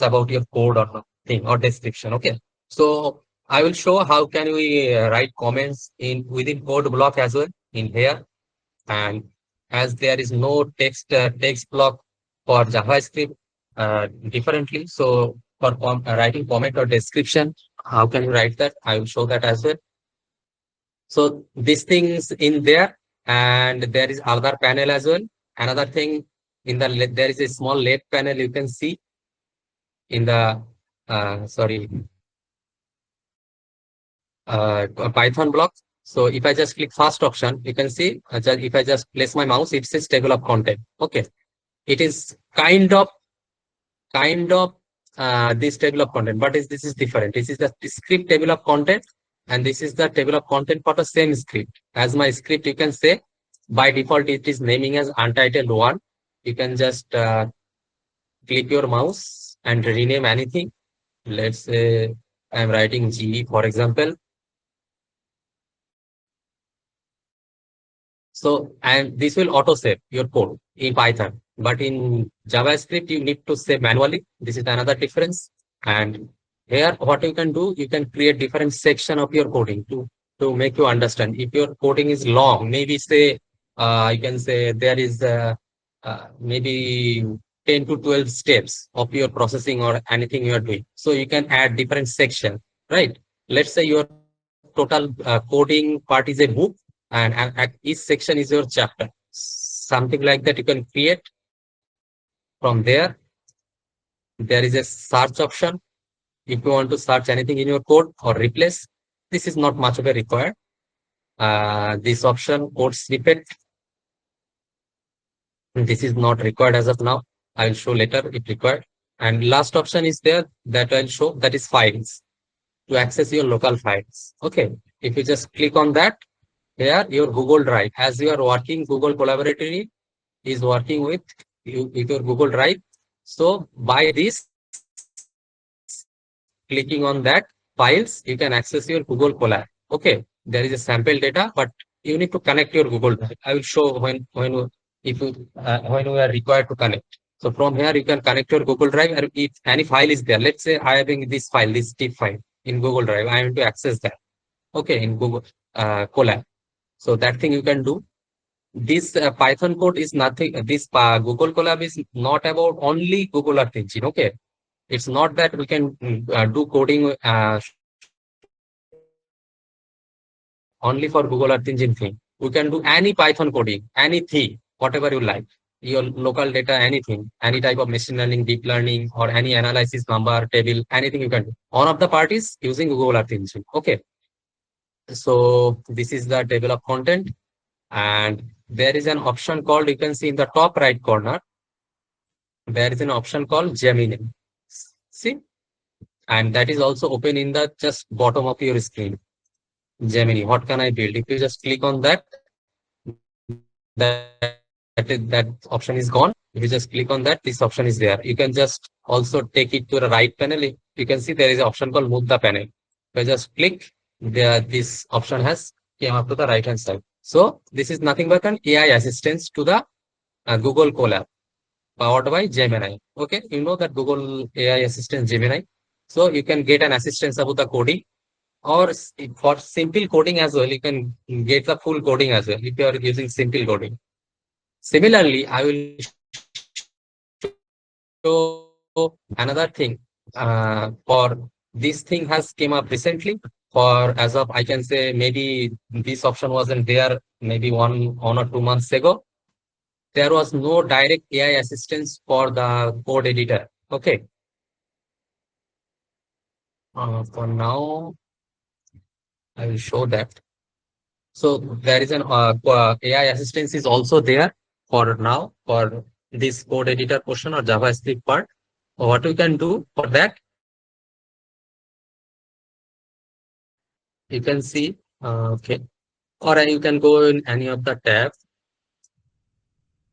about your code or thing or description. Okay, so I will show how can we write comments in within code block as well in here. And as there is no text block for JavaScript differently, so for writing comment or description, how can you write that? I will show that as well. So these things in there, and there is other panel as well. Another thing in the there is a small left panel you can see in the sorry Python block. So if I just click first option, you can see if I just place my mouse, it says table of content. Okay, it is kind of this table of content, but this is different. This is the script table of content, and this is the table of content for the same script. As my script, you can say by default it is naming as untitled one. You can just click your mouse and rename anything. Let's say I'm writing GE, for example. So, and this will auto save your code in Python, but in JavaScript, you need to save manually. This is another difference. And here, what you can do, you can create different section of your coding to make you understand. If your coding is long, maybe say, you can say there is maybe 10 to 12 steps of your processing or anything you are doing. So you can add different section, right? Let's say your total coding part is a book, and each section is your chapter, something like that. You can create from there. There is a search option if you want to search anything in your code or replace. This is not much of a required. This option, code snippet, this is not required as of now. I will show later if required. And last option is there that I'll show, that is files, to access your local files. Okay, if you just click on that, here your Google Drive, as you are working, Google Colaboratory is working with you with your Google Drive. So by this, clicking on that files, you can access your Google Colab. Okay, there is a sample data, but you need to connect your Google Drive. I will show when we are required to connect. So from here you can connect your Google Drive, and if any file is there, let's say I having this file, this tip file in Google Drive, I want to access that. Okay, in Google Colab. So that thing you can do. This Python code is nothing. This Google Colab is not about only Google Earth Engine. Okay, it's not that we can do coding only for Google Earth Engine thing. We can do any Python coding, anything, whatever you like. Your local data, anything, any type of machine learning, deep learning, or any analysis number, table, anything you can do. One of the part is using Google Earth Engine. Okay, so this is the table of content. And there is an option called, you can see in the top right corner, there is an option called Gemini. See, and that is also open in the just bottom of your screen. Gemini, what can I build? If you just click on that, that option is gone. If you just click on that, this option is there. You can just also take it to the right panel. You can see there is an option called move the panel. If I just click, there this option has came up to the right hand side. So this is nothing but an AI assistance to the Google Colab, powered by Gemini. Okay, you know that Google AI assistant Gemini. So you can get an assistance about the coding, or for simple coding as well. You can get the full coding as well if you are using simple coding. Similarly, I will show another thing. For this thing has came up recently. For as of I can say maybe this option wasn't there maybe 1 or 2 months ago. There was no direct AI assistance for the code editor. Okay. For now, I will show that. So there is an AI assistance is also there for now for this code editor portion or JavaScript part. What we can do for that, you can see, okay, or you can go in any of the tabs,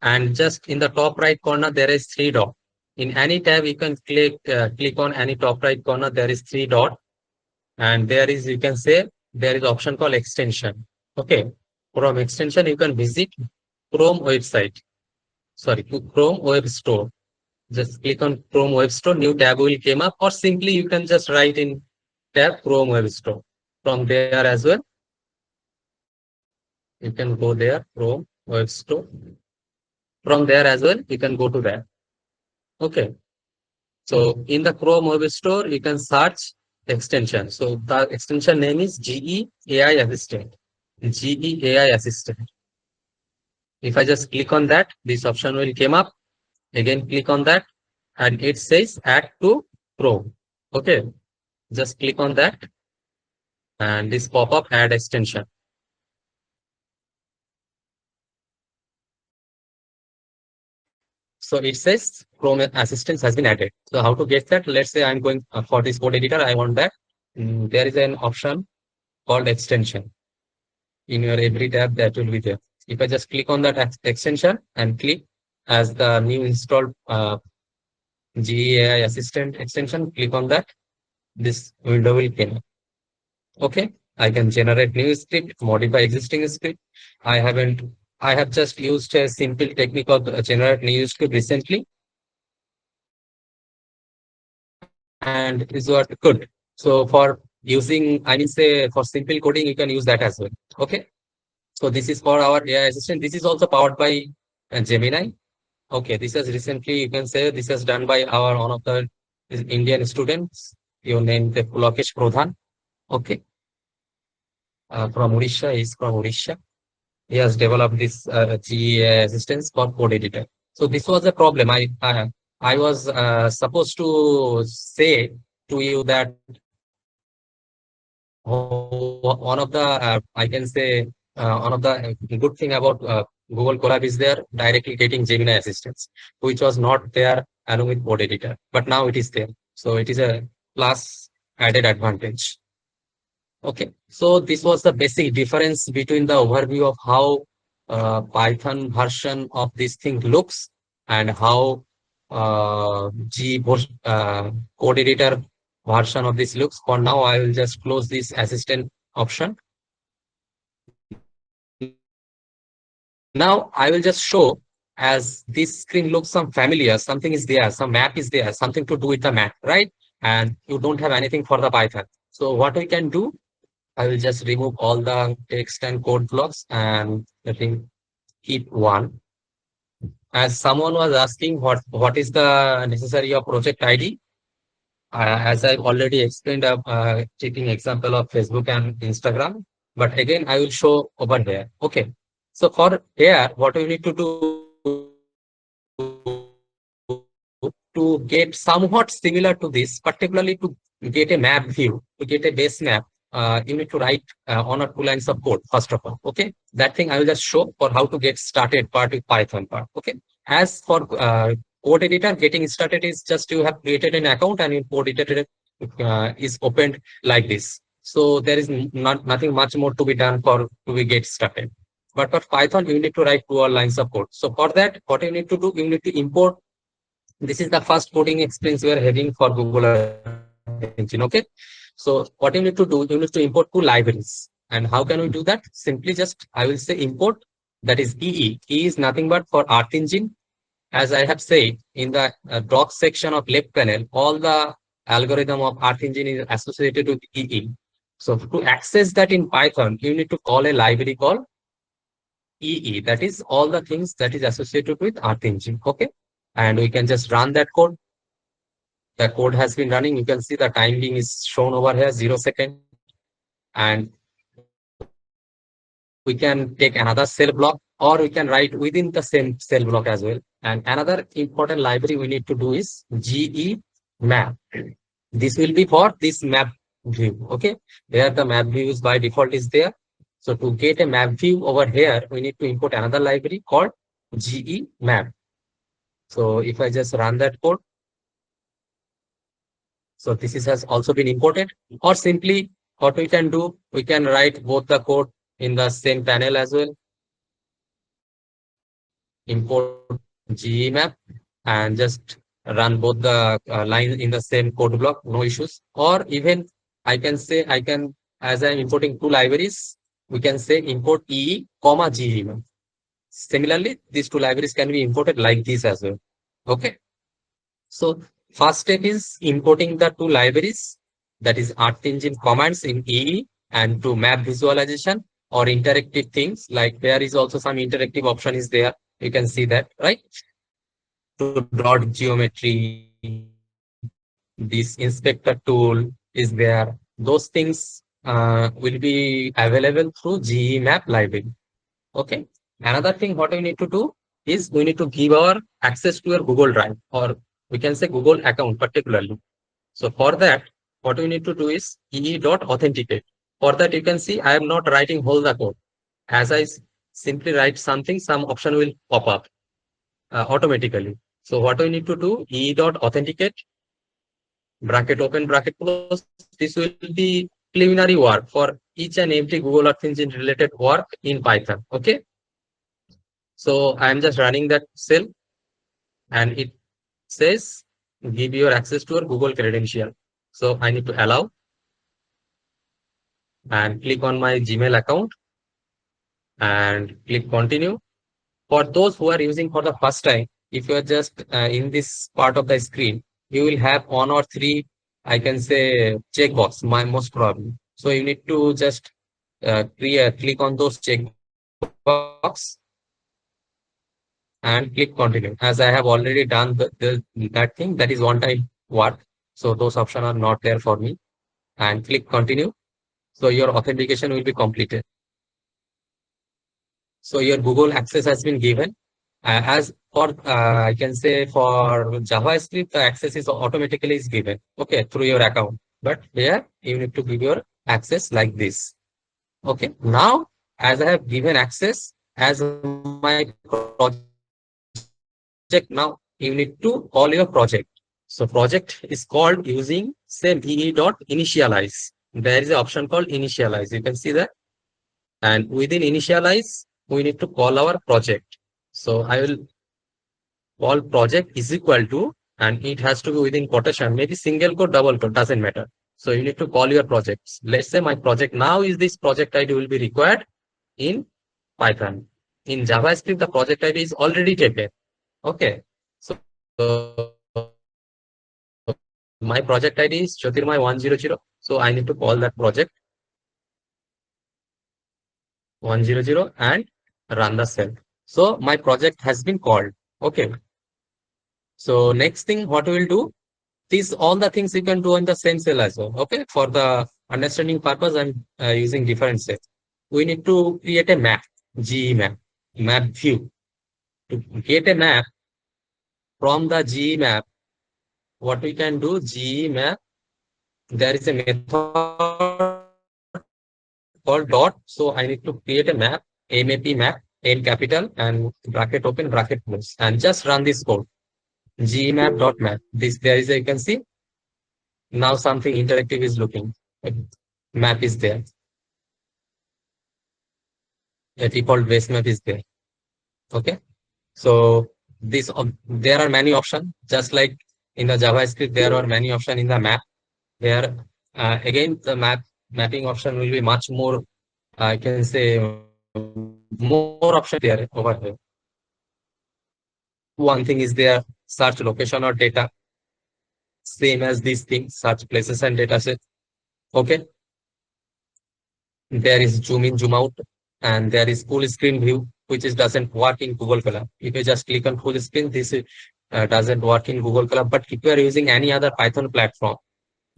and just in the top right corner there is three dot. In any tab you can click on any top right corner, there is three dot, and there is, you can say, there is option called extension. Okay, from extension you can visit Chrome website, sorry, Chrome web store. Just click on Chrome web store, new tab will came up, or simply you can just write in tab Chrome web store. From there as well, you can go there, Chrome web store. From there as well, you can go to that. Okay. So in the Chrome web store, you can search extension. So the extension name is GE AI Assistant. GE AI Assistant. If I just click on that, this option will come up. Again, click on that, and it says add to Chrome. Okay. Just click on that, and this pop-up add extension. So it says Chrome Assistant has been added. So how to get that? Let's say I'm going for this code editor. I want that. There is an option called extension. In your every tab, that will be there. If I just click on that extension and click as the new installed GEAI Assistant extension, click on that. This window will come up. Okay, I can generate new script, modify existing script. I have just used a simple technique of generate new script recently, and it is what good. So for using, I mean, say for simple coding, you can use that as well. Okay. So this is for our AI assistant. This is also powered by Gemini. Okay. This is recently, you can say this is done by our one of the Indian students. You named Pulokesh Pradhan. Okay. From Odisha, he's from Odisha. He has developed this GA assistance for code editor. So this was a problem. I was supposed to say to you that one of the I can say one of the good thing about Google Colab is there directly getting Gemini assistance, which was not there along with code editor, but now it is there. So it is a plus added advantage. Okay, so this was the basic difference between the overview of how Python version of this thing looks and how code editor version of this looks. For now, I will just close this assistant option. Now I will just show, as this screen looks some familiar, something is there, some map is there, something to do with the map, right? And you don't have anything for the Python. So what we can do, I will just remove all the text and code blocks and let me keep one. As someone was asking what is the necessary of project ID, as I've already explained, taking example of Facebook and Instagram, but again I will show over here. Okay, so for here, what we need to do to get somewhat similar to this, particularly to get a map view, to get a base map, you need to write one or two lines of code, first of all. Okay, that thing I will just show for how to get started part with Python part. Okay, as for code editor, getting started is just you have created an account and your code editor is opened like this. So there is nothing much more to be done to be get started. But for Python, you need to write 2 lines of code. So for that, what you need to do, you need to import. This is the first coding experience we are having for Google Engine. Okay. So what you need to do, you need to import 2 libraries. And how can we do that? Simply just, I will say import, that is EE. E is nothing but for Earth Engine. As I have said, in the docs section of left panel, all the algorithm of Earth Engine is associated with EE. So to access that in Python, you need to call a library called EE. That is all the things that is associated with Earth Engine. Okay. And we can just run that code. The code has been running. You can see the time being is shown over here, 0 seconds. And we can take another cell block, or we can write within the same cell block as well. And another important library we need to do is GE map. This will be for this map view. Okay, there the map view is by default is there. So to get a map view over here, we need to import another library called GE map. So if I just run that code, so this has also been imported, or simply what we can do, we can write both the code in the same panel as well. Import GE map and just run both the lines in the same code block, no issues. Or even I can say as I'm importing two libraries, we can say import EE, comma GE map. Similarly, these two libraries can be imported like this as well. Okay. So first step is importing the two libraries, that is Earth Engine commands in EE, and to map visualization or interactive things, like there is also some interactive option is there. You can see that, right? To dot geometry, this inspector tool is there. Those things will be available through GE map library. Okay. Another thing what we need to do is we need to give our access to your Google Drive, or we can say Google account particularly. So for that, what we need to do is ee.authenticate. For that, you can see I am not writing whole the code. As I simply write something, some option will pop up automatically. So what we need to do, ee.authenticate, bracket open, bracket close. This will be preliminary work for each and every Google Earth Engine related work in Python. Okay. So I am just running that cell, and it says give your access to your Google credential. So I need to allow and click on my Gmail account and click continue. For those who are using for the first time, if you are just in this part of the screen, you will have one or three, I can say, checkbox, my most probably. So you need to just click on those checkbox and click continue. As I have already done that thing, that is one time work. So those options are not there for me. And click continue. So your authentication will be completed. So your Google access has been given. As for I can say for JavaScript, the access is automatically is given, okay, through your account. But here you need to give your access like this. Okay, now as I have given access as my project, now you need to call your project. So project is called using same ee.initialize. There is an option called initialize. You can see that. And within initialize, we need to call our project. So I will call project is equal to, and it has to be within quotation, maybe single quote, double quote, doesn't matter. So you need to call your projects. Let's say my project now is this project ID will be required in Python. In JavaScript, the project ID is already taken. Okay. So my project ID is Jyotirmay100. So I need to call that project 100 and run the cell. So my project has been called. Okay. So next thing, what we will do, these all the things you can do in the same cell as well. Okay. For the understanding purpose, I'm using different cells. We need to create a map, GE map view. To get a map from the GE map, what we can do, GE map, there is a method called dot. So I need to create a map, map map, n capital and bracket open, bracket close, and just run this code. Gmap.map. This there is a, you can see now something interactive is looking. Map is there. A default base map is there. Okay. So this there are many options, just like in the JavaScript, there are many options in the map. There again the mapping option will be much more, I can say, more option there over here. One thing is there, search location or data, same as these things, search places and data sets. Okay. There is zoom in, zoom out, and there is full screen view, which is doesn't work in Google Colab. If you just click on full screen, this doesn't work in Google Colab. But if you are using any other Python platform,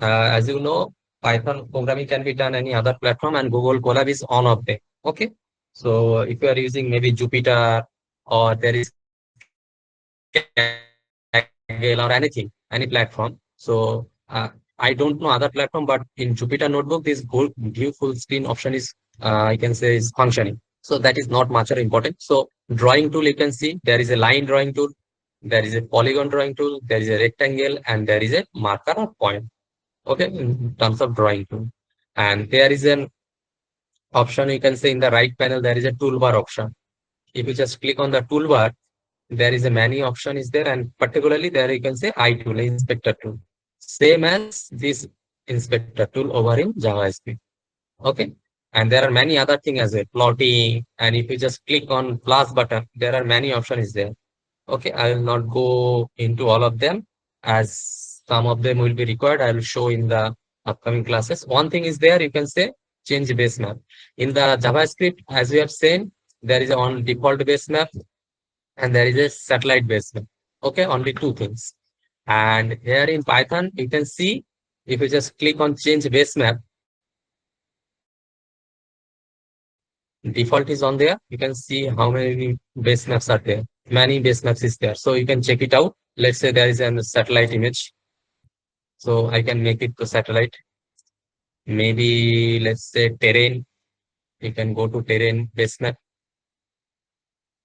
as you know, Python programming can be done any other platform, and Google Colab is one of them. Okay. So if you are using maybe Jupyter, or there is Kaggle or anything, any platform. So I don't know other platform, but in Jupyter Notebook, this view full screen option is, I can say, is functioning. So that is not much important. So drawing tool, you can see there is a line drawing tool, there is a polygon drawing tool, there is a rectangle, and there is a marker or point. Okay, in terms of drawing tool. And there is an option, you can say in the right panel, there is a toolbar option. If you just click on the toolbar, there is a many option is there, and particularly there you can say I tool, inspector tool, same as this inspector tool over in JavaScript. Okay. And there are many other things as well, plotting. And if you just click on plus button, there are many options there. Okay, I will not go into all of them as some of them will be required. I will show in the upcoming classes. One thing is there, you can say change base map. In the JavaScript, as we have seen, there is on default base map and there is a satellite base map. Okay, only two things. And here in Python, you can see if you just click on change base map, default is on there. You can see how many base maps are there. Many base maps is there. So you can check it out. Let's say there is a satellite image. So I can make it to satellite. Maybe let's say terrain. You can go to terrain base map.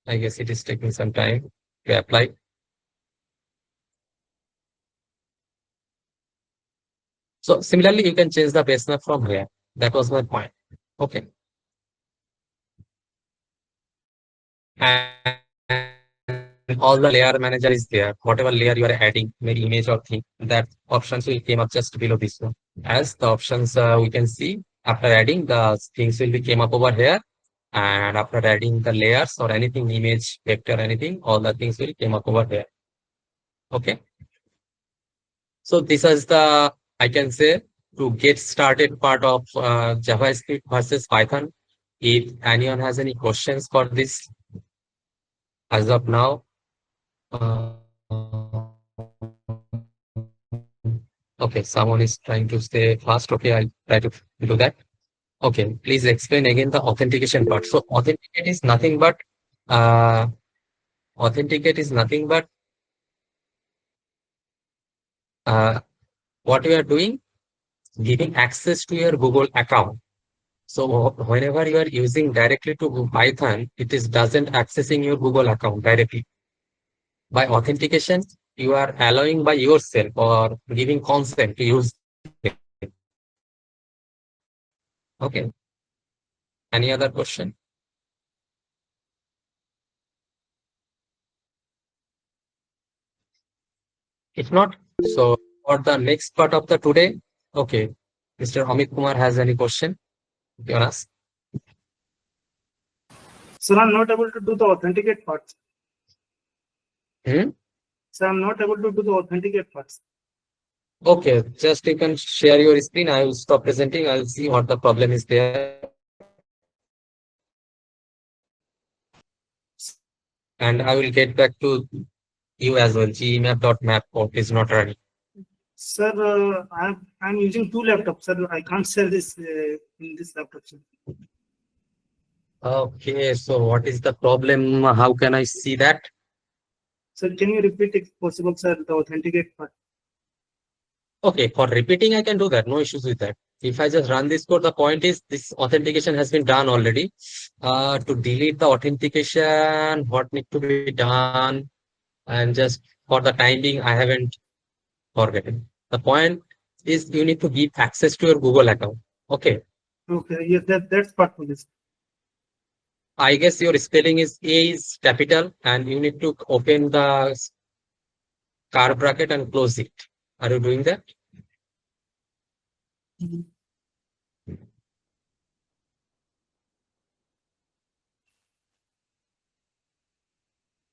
I guess it is taking some time to apply. So similarly, you can change the base map from here. That was my point. Okay. And all the layer manager is there. Whatever layer you are adding, maybe image or thing, that options will came up just below this one. As the options we can see after adding the things will be came up over here. And after adding the layers or anything, image, vector, anything, all the things will came up over here. Okay. So this is the, I can say, to get started part of JavaScript versus Python. If anyone has any questions for this, as of now, okay, someone is trying to stay fast. Okay, I'll try to do that. Okay, please explain again the authentication part. So authenticate is nothing but what we are doing, giving access to your Google account. So whenever you are using directly to Python, it is doesn't accessing your Google account directly. By authentication, you are allowing by yourself or giving consent to use it. Okay. Any other question? If not, so for the next part of the today, okay, Mr. Amit Kumar has any question? You can ask. Sir, I'm not able to do the authenticate parts. Hmm? Sir, I'm not able to do the authenticate parts. Okay, just you can share your screen. I will stop presenting. I'll see what the problem is there. And I will get back to you as well. Gmap.map code is not running. Sir, I'm using two laptops, sir. I can't share this in this laptop, sir. Okay, so what is the problem? How can I see that? Sir, can you repeat if possible, sir, the authenticate part? Okay, for repeating, I can do that. No issues with that. If I just run this code, the point is this authentication has been done already. To delete the authentication, what need to be done? And just for the time being, I haven't forgotten. The point is you need to give access to your Google account. Okay. Okay, yes, that's part for this. I guess your spelling is A is capital and you need to open the curly bracket and close it. Are you doing that?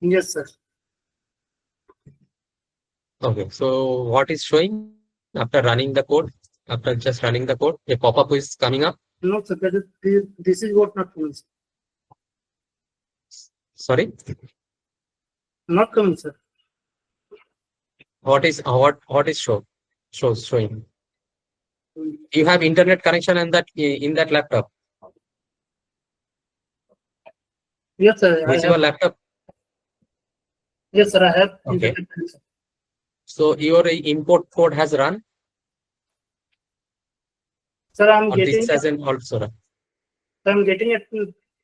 Yes, sir. Okay. So what is showing after running the code? After just running the code, a pop-up is coming up. No, sir, this is what not coming, sir. Sorry. Not coming, sir. What is showing? You have internet connection in that laptop. Yes, sir. Which your laptop? Yes, sir. I have. Okay. Internet connection. So your import code has run. Sir, I'm Or getting. this hasn't also run. I'm getting a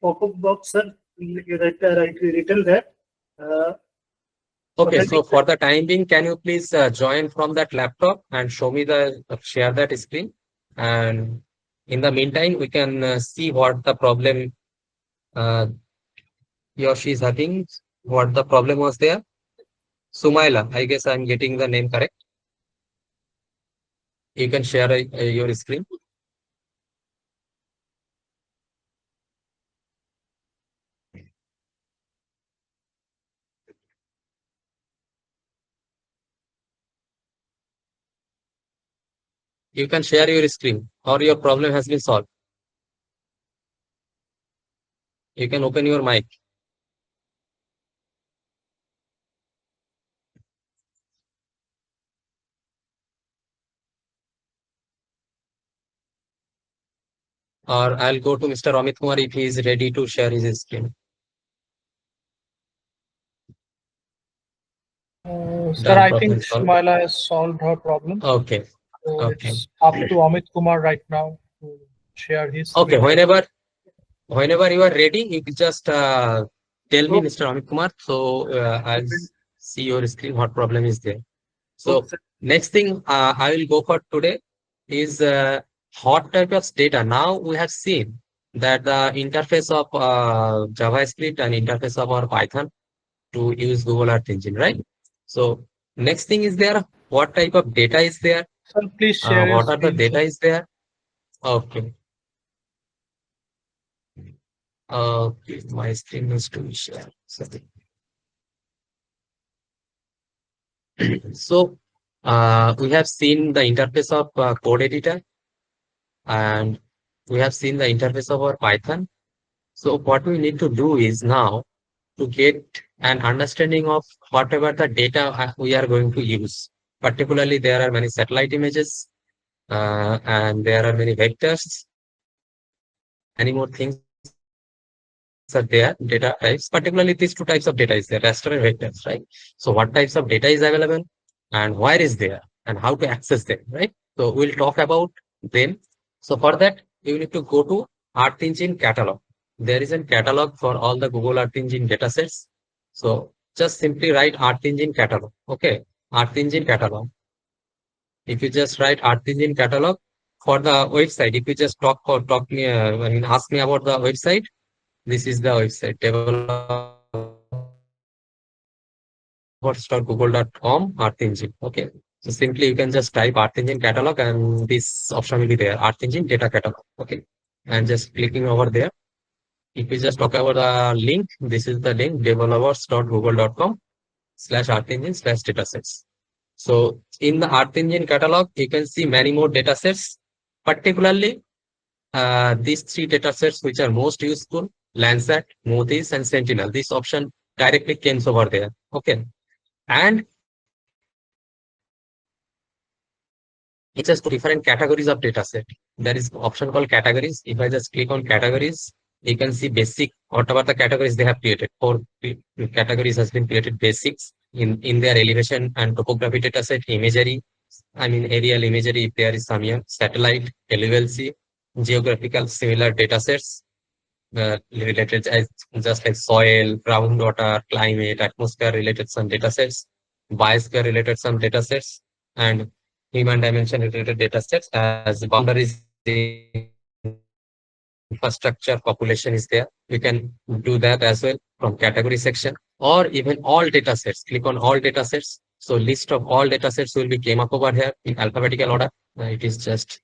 pop-up box, sir. Written there. Okay, so for the time being, can you please join from that laptop and show me share that screen, and In the meantime, we can see what the problem he or she is having, what the problem was there. Sumaila, I guess I'm getting the name correct. You can share your screen. You can share your screen or your problem has been solved. You can open your mic. Or I'll go to Mr. Amit Kumar if he is ready to share his screen. Sir, Done, I problem think solved. Sumaila has solved her problem. Okay. So Okay. it's up to Amit Kumar right now to share his Okay. screen. Whenever you are ready, you can just tell me, Okay. Mr. Amit Kumar. So I'll see your screen. What problem is there? So Okay, sir. next thing I will go for today is what type of data. Now we have seen that the interface of JavaScript and interface of our Python to use Google Earth Engine, right? So next thing is there, what type of data is there? Sir, please share your What are the screen, data sir. is there? Okay. Okay, my screen is to share. So we have seen the interface of code editor and we have seen the interface of our Python. So what we need to do is now to get an understanding of whatever the data we are going to use. Particularly, there are many satellite images and there are many vectors, many more things are there, data types. Particularly, these two types of data is there, raster and vectors, right? So what types of data is available and where is there and how to access them, right? So we'll talk about them. So for that, you need to go to Earth Engine catalog. There is a catalog for all the Google Earth Engine datasets. So just simply write Earth Engine catalog. Okay, Earth Engine catalog. If you just write Earth Engine catalog for the website, if you just talk me, ask me about the website, this is the website developers.google.com Earth Engine. Okay, so simply you can just type Earth Engine catalog and this option will be there, Earth Engine data catalog. Okay, and just clicking over there. If you just talk about the link, this is the link developers.google.com/Earth Engine/datasets. So in the Earth Engine catalog, you can see many more datasets, particularly these three datasets which are most useful: Landsat, Moody's, and Sentinel. This option directly comes over there. Okay, and it's just different categories of dataset. There is option called categories. If I just click on categories, you can see basic, whatever the categories they have created. Four categories has been created: basics in their elevation and topography dataset, imagery, aerial imagery if there is some here, satellite, LULC, geographical similar datasets related as just like soil, groundwater, climate, atmosphere related some datasets, biosphere related some datasets, and human dimension related datasets as boundaries, infrastructure, population is there. You can do that as well from category section or even all datasets. Click on all datasets. So list of all datasets will be came up over here in alphabetical order. It is just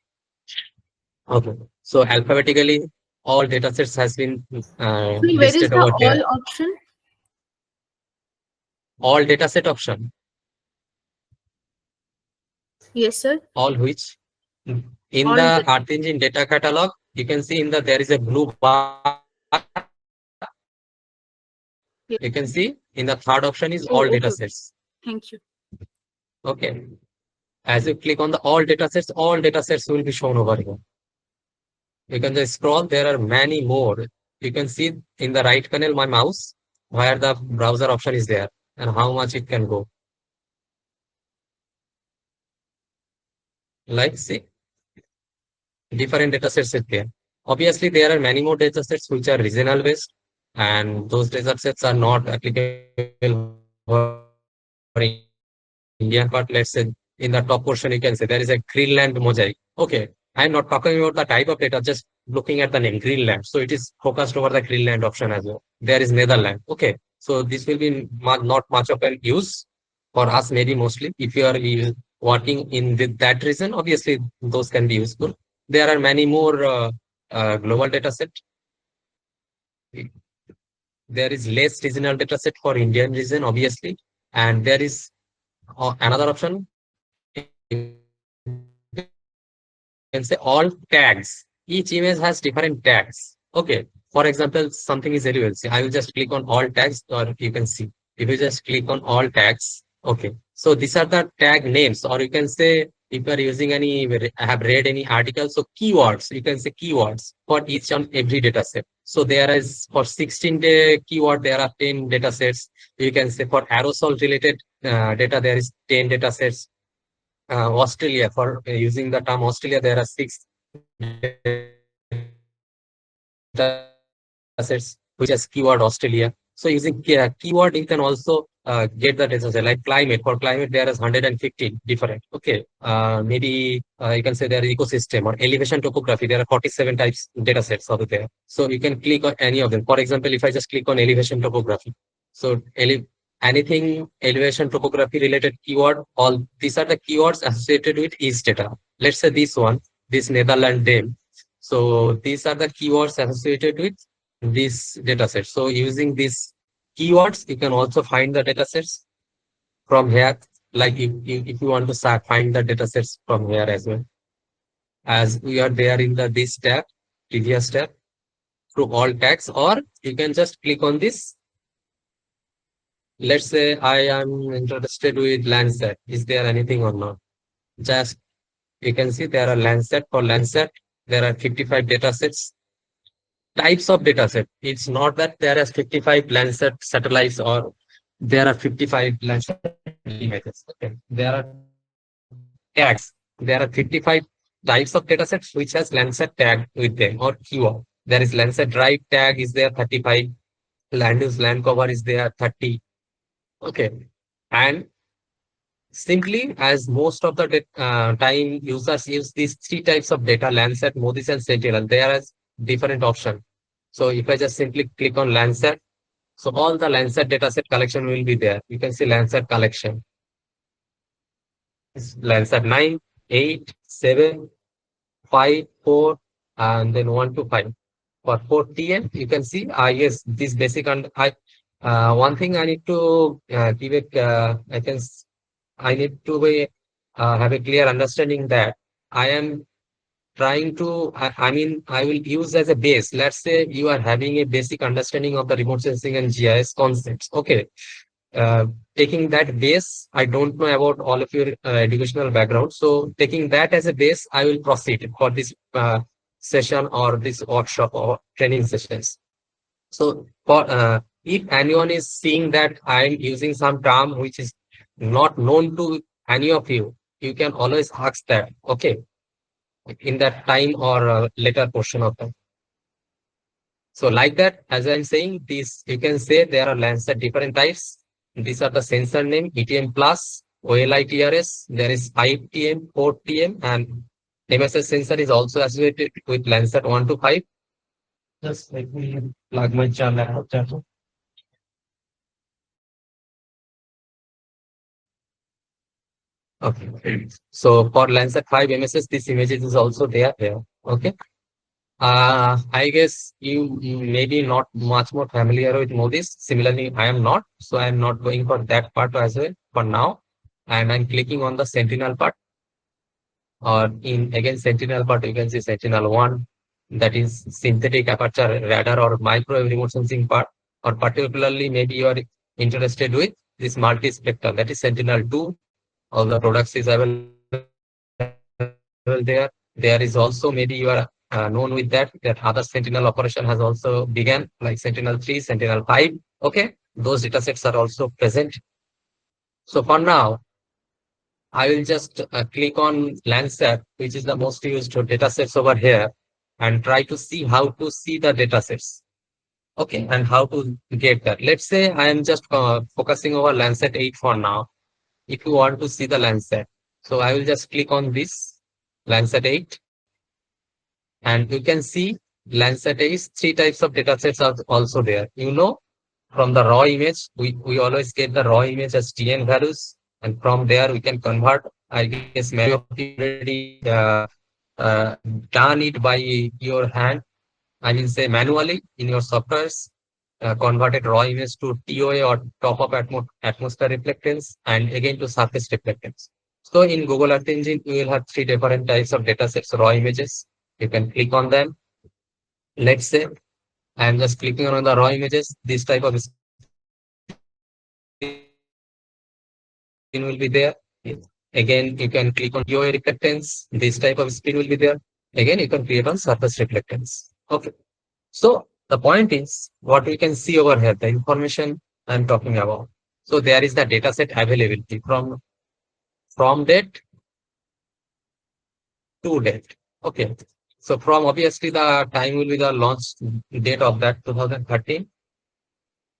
okay. So alphabetically, all datasets has been So where is listed the over here. all option? All dataset option. Yes, sir. All which in All the the, Earth Engine data catalog, you can see in the there is a blue bar. yes. You can see in the third option is all Oh, okay. datasets. Thank you. Okay. As you click on the all datasets will be shown over here. You can just scroll. There are many more. You can see in the right panel my mouse where the browser option is there and how much it can go. Like see, different datasets is there. Obviously, there are many more datasets which are regional based, and those datasets are not applicable for India. But let's say in the top portion, you can say there is a Greenland mosaic. Okay, I'm not talking about the type of data, just looking at the name Greenland. So it is focused over the Greenland option as well. There is Netherlands. Okay. So this will be not much of an use for us, maybe mostly. If you are working in that region, obviously those can be useful. There are many more global data set. There is less regional data set for Indian region, obviously. And there is another option. You can say all tags. Each image has different tags. Okay. For example, something is everywhere. See, I will just click on all tags, or you can see. If you just click on all tags, okay. So these are the tag names, or you can say if you are using any, have read any article, so keywords, you can say keywords for each and every data set. So there is for 16-day keyword, there are 10 data sets. You can say for aerosol related data, there is 10 data sets. Australia, for using the term Australia, there are 6 datasets, which is keyword Australia. So using keyword, you can also get the data set like climate. For climate, there is 115 different. Okay, maybe you can say there is ecosystem or elevation topography. There are 47 types data sets over there. So you can click on any of them. For example, if I just click on elevation topography, so anything elevation topography related keyword, all these are the keywords associated with each data. Let's say this one, this Netherlands Dam. So these are the keywords associated with this data set. So using these keywords, you can also find the data sets from here. Like if you want to find the data sets from here as well, as we are there in the this tab, previous tab, through all tags, or you can just click on this. Let's say I am interested with Landsat. Is there anything or not? Just you can see there are Landsat. For Landsat, there are 55 data sets. Types of data set. It's not that there are 55 Landsat satellites or there are 55 Landsat images. Okay. There are tags. There are 55 types of data sets which has Landsat tag with them or keyword. There is Landsat drive tag is there 35. Land use land cover is there 30. Okay. And simply, as most of the time users use these 3 types of data, Landsat, MODIS, and Sentinel, there is different option. So if I just simply click on Landsat, so all the Landsat dataset collection will be there. You can see Landsat collection. It's Landsat 9, 8, 7, 5, 4, and then 1 to 5. For 4TM, you can see, yes, this basic, and one thing I need to give it, I need to have a clear understanding that I am trying to, I mean, I will use as a base. Let's say you are having a basic understanding of the remote sensing and GIS concepts. Okay. Taking that base, I don't know about all of your educational background. So taking that as a base, I will proceed for this session or this workshop or training sessions. So for if anyone is seeing that I'm using some term which is not known to any of you, you can always ask that, okay, in that time or later portion of time. So like that, as I'm saying, this you can say there are Landsat different types. These are the sensor name, ETM plus, OLITRS, there is 5TM, 4TM, and MSS sensor is also associated with Landsat 1 to 5. Just let me plug my channel. Okay. So for Landsat 5 MSS, this images is also there here. Okay. I guess you may be not much more familiar with MODIS. Similarly, I am not. So I am not going for that part as well for now. And I'm clicking on the Sentinel part. Or in again Sentinel part, you can see Sentinel 1. That is synthetic aperture radar or microwave remote sensing part. Or particularly maybe you are interested with this multi-spectral. That is Sentinel 2. All the products is available there. There is also maybe you are known with that other Sentinel operation has also begun, like Sentinel 3, Sentinel 5. Okay, those datasets are also present. So for now, I will just click on Landsat, which is the most used datasets over here, and try to see how to see the datasets. Okay, and how to get that. Let's say I am just focusing over Landsat 8 for now. If you want to see the Landsat, so I will just click on this Landsat 8. And you can see Landsat is 3 types of data sets are also there. From the raw image, we always get the raw image as TN values, and from there we can convert. I guess many of you already uh, done it by your hand. I mean, say manually in your softwares, converted raw image to TOA or top of atmosphere reflectance, and again to surface reflectance. So in Google Earth Engine, you will have 3 different types of data sets, raw images. You can click on them. Let's say I am just clicking on the raw images. This type of screen will be there. Again, you can click on TOA reflectance. This type of screen will be there. Again, you can create on surface reflectance. Okay. So the point is what we can see over here, the information I'm talking about. So there is the data set availability from date to date. Okay. So from obviously the time will be the launch date of that 2013,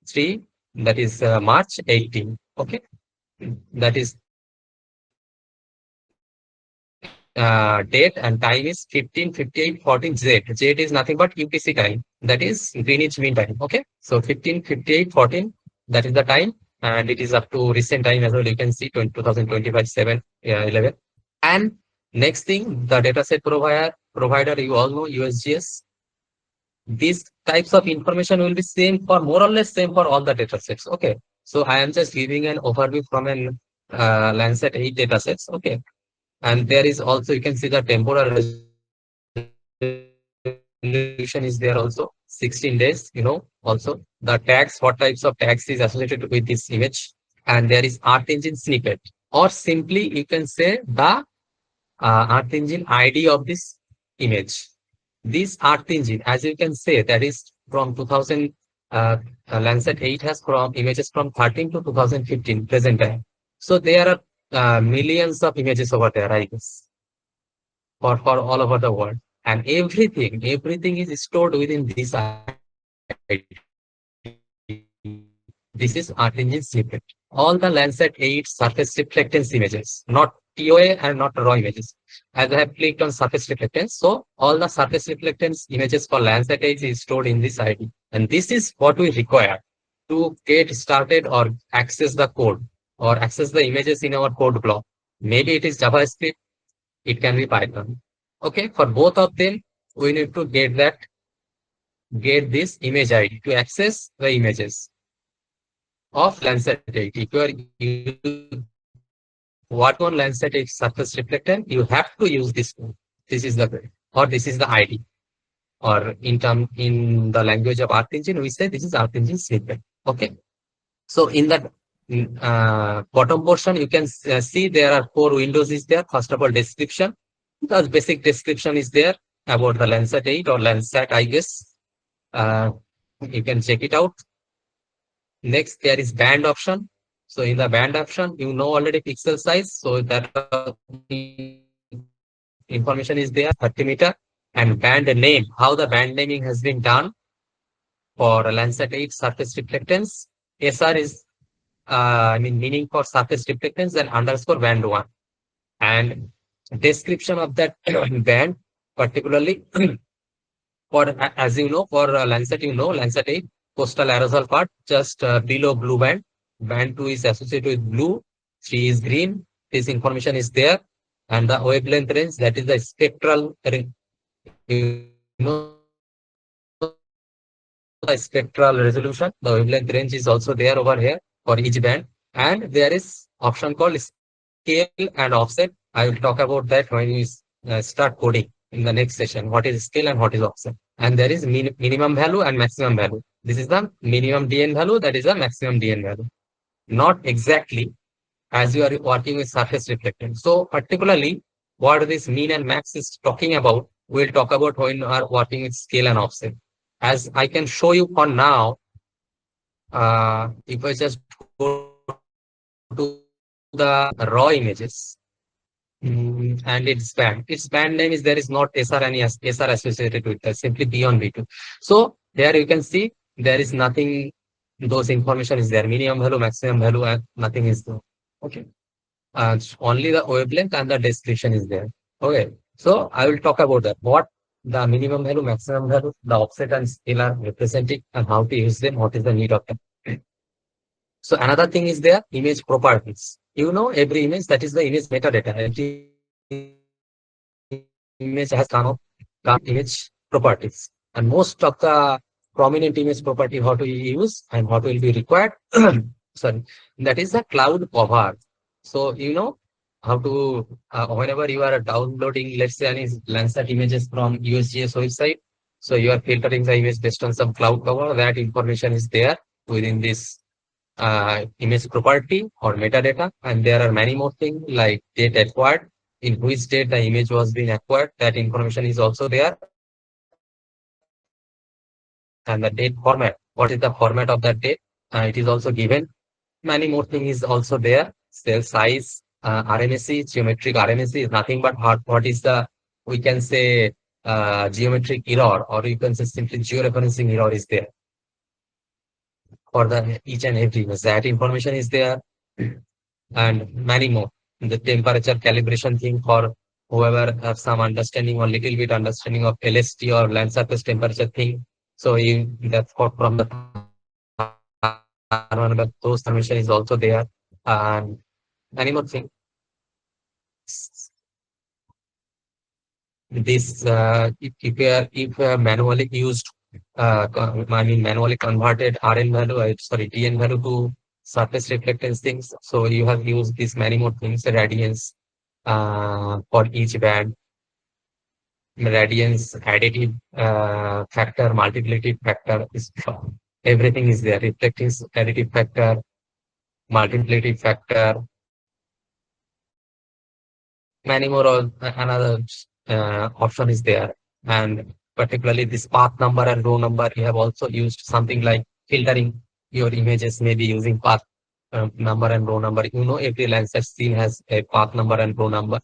3, that is March 18. Okay. That is date and time is 15:58:14 Z. Z is nothing but UTC time. That is Greenwich Mean Time. Okay. So 15:58:14, that is the time. And it is up to recent time as well. You can see 2025 7 11. And next thing, the dataset provider, you all know USGS. These types of information will be same for more or less same for all the datasets. Okay. So I am just giving an overview from an Landsat 8 datasets. Okay. And there is also, you can see the temporal resolution is there also, 16 days, also the tags, what types of tags is associated with this image. And there is Earth Engine snippet, or simply you can say the Earth Engine ID of this image. This Earth Engine, as you can say, that is from 2000, Landsat 8 has from images from 13 to 2015 present time. So there are millions of images over there, I guess, for all over the world. And everything is stored within this ID. This is Earth Engine snippet. All the Landsat 8 surface reflectance images, not TOA and not raw images. As I have clicked on surface reflectance, so all the surface reflectance images for Landsat 8 is stored in this ID. And this is what we require to get started or access the code or access the images in our code block. Maybe it is JavaScript, it can be Python. Okay, for both of them, we need to get this image ID to access the images of Landsat 8. If you are working on Landsat 8 surface reflectant, you have to use this code. This is the code, or this is the ID. Or in the language of Earth Engine, we say this is Earth Engine snippet. Okay. So in that bottom portion, you can see there are 4 windows is there. First of all, description. The basic description is there about the Landsat 8 or Landsat, I guess. You can check it out. Next, there is band option. So in the band option, you know already pixel size. So that information is there, 30 meter. And band name, how the band naming has been done for Landsat 8 surface reflectance. SR is, meaning for surface reflectance, and underscore band 1. And description of that band, particularly for, as you know, for Landsat, Landsat 8, coastal aerosol part, just below blue band. Band 2 is associated with blue, 3 is green. This information is there. And the wavelength range, that is the spectral, the spectral resolution. The wavelength range is also there over here for each band. And there is option called scale and offset. I will talk about that when we start coding in the next session. What is scale and what is offset? And there is minimum value and maximum value. This is the minimum DN value. That is the maximum DN value. Not exactly as you are working with surface reflectance. So particularly what this mean and max is talking about, we'll talk about when you are working with scale and offset. As I can show you for now, if I just go to the raw images, and its band name is, there is not SR and SR associated with that, simply B on B2. So there you can see there is nothing, those information is there, minimum value, maximum value, and nothing is there. Okay. Only the wavelength and the description is there. Okay. So I will talk about that. What the minimum value, maximum value, the offset and scale are represented, and how to use them, what is the need of them. So another thing is there, image properties. You know, every image, that is the image metadata. Every image has come image properties. And most of the prominent image property, how to use and what will be required, sorry, that is the cloud cover. So, you know, how to, whenever you are downloading, let's say, any Landsat images from USGS website, so you are filtering the image based on some cloud cover, that information is there within this image property or metadata. And there are many more things like date acquired, in which date the image was being acquired, that information is also there. And the date format, what is the format of that date, it is also given. Many more things is also there. Cell size, RMSE, geometric RMSE is nothing but what is the, we can say, geometric error, or you can say simply georeferencing error is there for the each and every image. That information is there, and many more. The temperature calibration thing for whoever have some understanding or little bit understanding of LST or land surface temperature thing. So you, that's for from the those information is also there, and many more thing. This if you are manually used, manually converted RN value, sorry, TN value to surface reflectance things. So you have used these many more things, radiance for each band, radiance, additive factor, multiplicative factor, is everything is there. Reflectance, additive factor, multiplicative factor, many more. Another option is there, and particularly this path number and row number, you have also used something like filtering your images, maybe using path number and row number. You know, every Landsat scene has a path number and row number.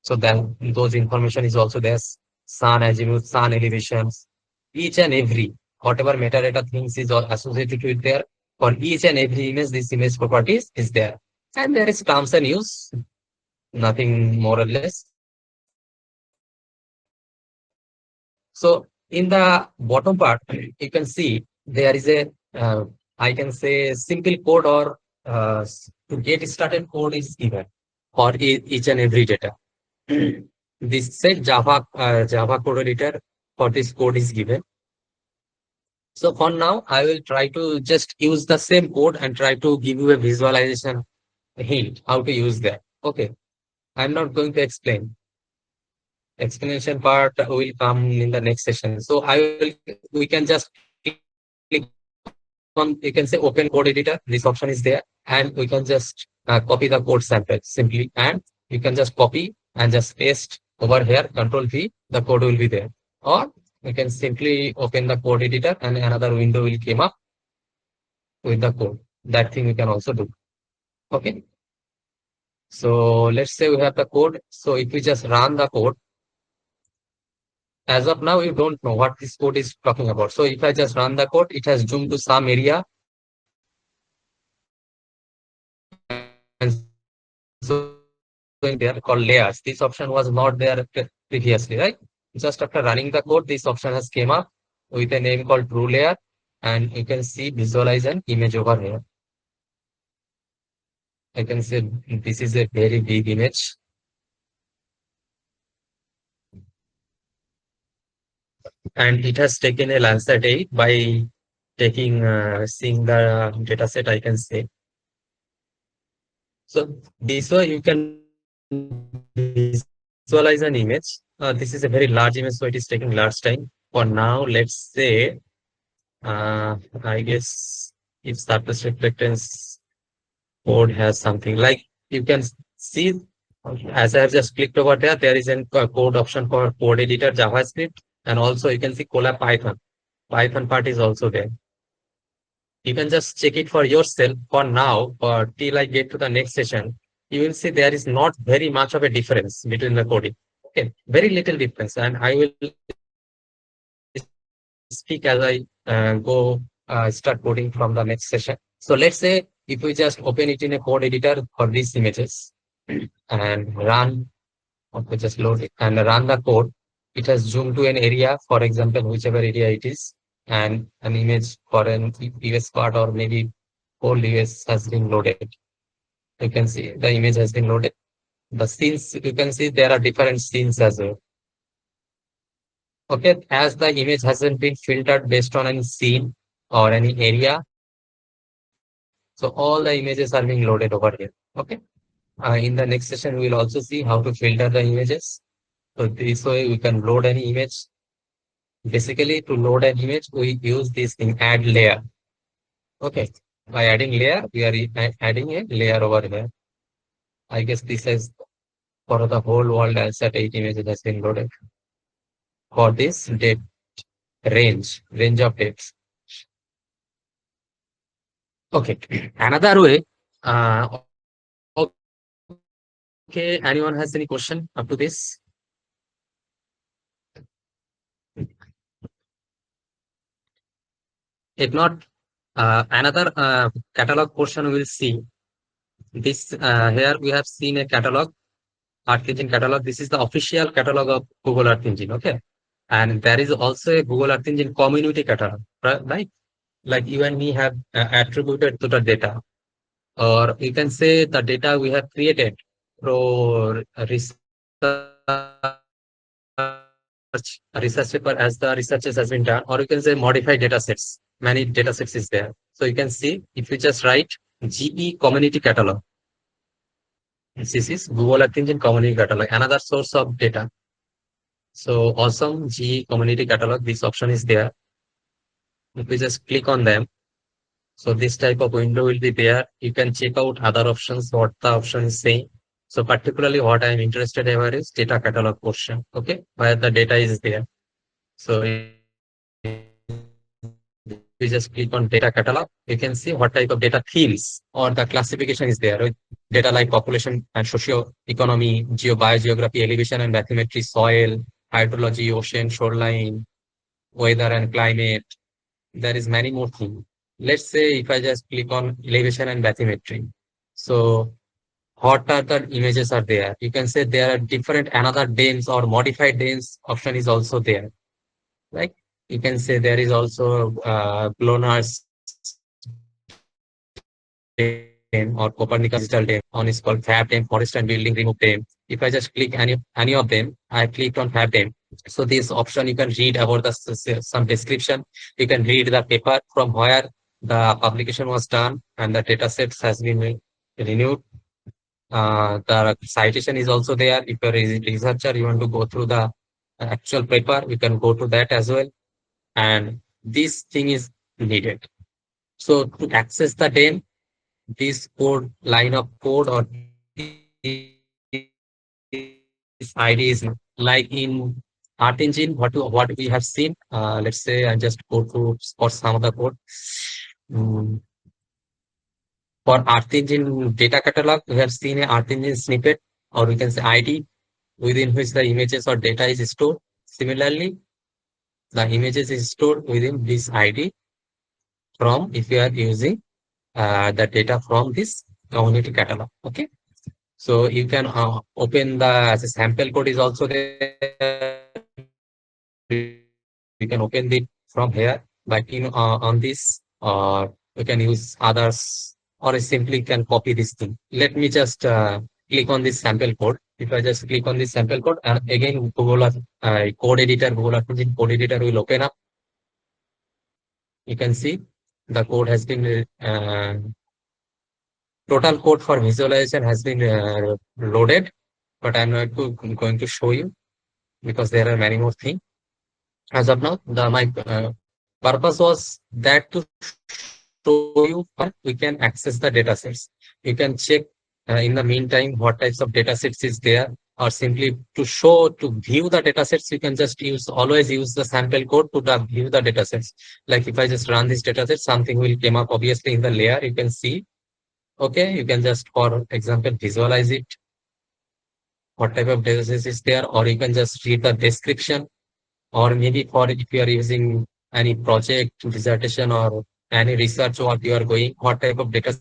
So then those information is also there. Sun azimuth, sun elevations, each and every whatever metadata things is or associated with there. For each and every image, this image properties is there. And there is terms and use, nothing more or less. So in the bottom part, you can see there is a, I can say, simple code, or to get started code is given for each and every data. This set Java code editor for this code is given. So for now, I will try to just use the same code and try to give you a visualization hint how to use that. Okay, I'm not going to explain. Explanation part will come in the next session. So we can just click on, you can say open code editor. This option is there, and we can just copy the code sample simply, and you can just copy and just paste over here, Control V, the code will be there. Or you can simply open the code editor and another window will come up with the code. That thing we can also do. Okay. So let's say we have the code. So if we just run the code, as of now, you don't know what this code is talking about. So if I just run the code, it has zoomed to some area. And so they are called layers. This option was not there previously, right? Just after running the code, this option has came up with a name called true layer. And you can see visualize an image over here. I can say this is a very big image. And it has taken a Landsat 8 by taking, seeing the data set, I can say. So this way you can visualize an image. This is a very large image, so it is taking large time. For now, let's say, I guess if surface reflectance code has something like, you can see, as I have just clicked over there, there is a code option for code editor JavaScript, and also you can see Collab Python. Python part is also there. You can just check it for yourself for now, or till I get to the next session. You will see there is not very much of a difference between the coding. Okay, very little difference, and I will speak as I go start coding from the next session. So let's say if we just open it in a code editor for these images and run, okay, just load it and run the code, it has zoomed to an area, for example, whichever area it is, and an image for an US part or maybe whole US has been loaded. You can see the image has been loaded. The scenes, you can see there are different scenes as well. Okay, as the image hasn't been filtered based on any scene or any area, so all the images are being loaded over here. Okay. In the next session, we will also see how to filter the images. So this way we can load any image. Basically, to load an image, we use this thing, add layer. Okay. By adding layer, we are adding a layer over here. I guess this is for the whole world. I'll set 8 images has been loaded for this date range of dates. Okay. Another way. Okay. Anyone has any question up to this? If not, another catalog portion we will see. This here we have seen a catalog, Earth Engine catalog. This is the official catalog of Google Earth Engine. Okay, and there is also a Google Earth Engine community catalog, right? Like you and me have attributed to the data, or you can say the data we have created through research paper as the researches has been done, or you can say modified data sets. Many data sets is there. So you can see if you just write GE community catalog. This is Google Earth Engine community catalog, another source of data. So awesome GE community catalog, this option is there. If we just click on them, so this type of window will be there. You can check out other options, what the option is saying. So particularly what I am interested in is data catalog portion, okay, where the data is there. So we just click on data catalog, you can see what type of data themes or the classification is there. Data like population and socio-economy, biogeography, elevation and bathymetry, soil, hydrology, ocean, shoreline, weather and climate. There is many more things. Let's say if I just click on elevation and bathymetry. So what are the images are there? You can say there are different another DAMs or modified DAMs option is also there. Like you can say there is also Glonar's dam or Copernicus digital dam. One is called Fab dam, forest and building remove dam. If I just click any of them, I clicked on Fab dam. So this option you can read about the some description. You can read the paper from where the publication was done and the data sets has been renewed. The citation is also there. If you're a researcher, you want to go through the actual paper, you can go to that as well. And this thing is needed. So to access the DAM, this code line of code or this ID is like in Art Engine, what we have seen. Let's say I just go to for some of the code. For Art Engine data catalog, we have seen a Art Engine snippet, or we can say ID, within which the images or data is stored. Similarly, the images is stored within this ID from if you are using the data from this community catalog. Okay. So you can open the as a sample code is also there. You can open it from here by clicking on this, or you can use others, or simply can copy this thing. Let me just click on this sample code. If I just click on this sample code, and again Google code editor, Google Earth Engine code editor will open up. You can see the code has been total code for visualization has been loaded, but I'm not going to show you because there are many more things. As of now, my purpose was that to show you how we can access the data sets. You can check in the meantime what types of data sets is there, or simply to view the data sets, you can just always use the sample code to view the data sets. Like if I just run this data set, something will come up obviously in the layer, you can see. Okay, you can just, for example, visualize it, what type of data set is there, or you can just read the description, or maybe for if you are using any project, dissertation, or any research work you are going, what type of data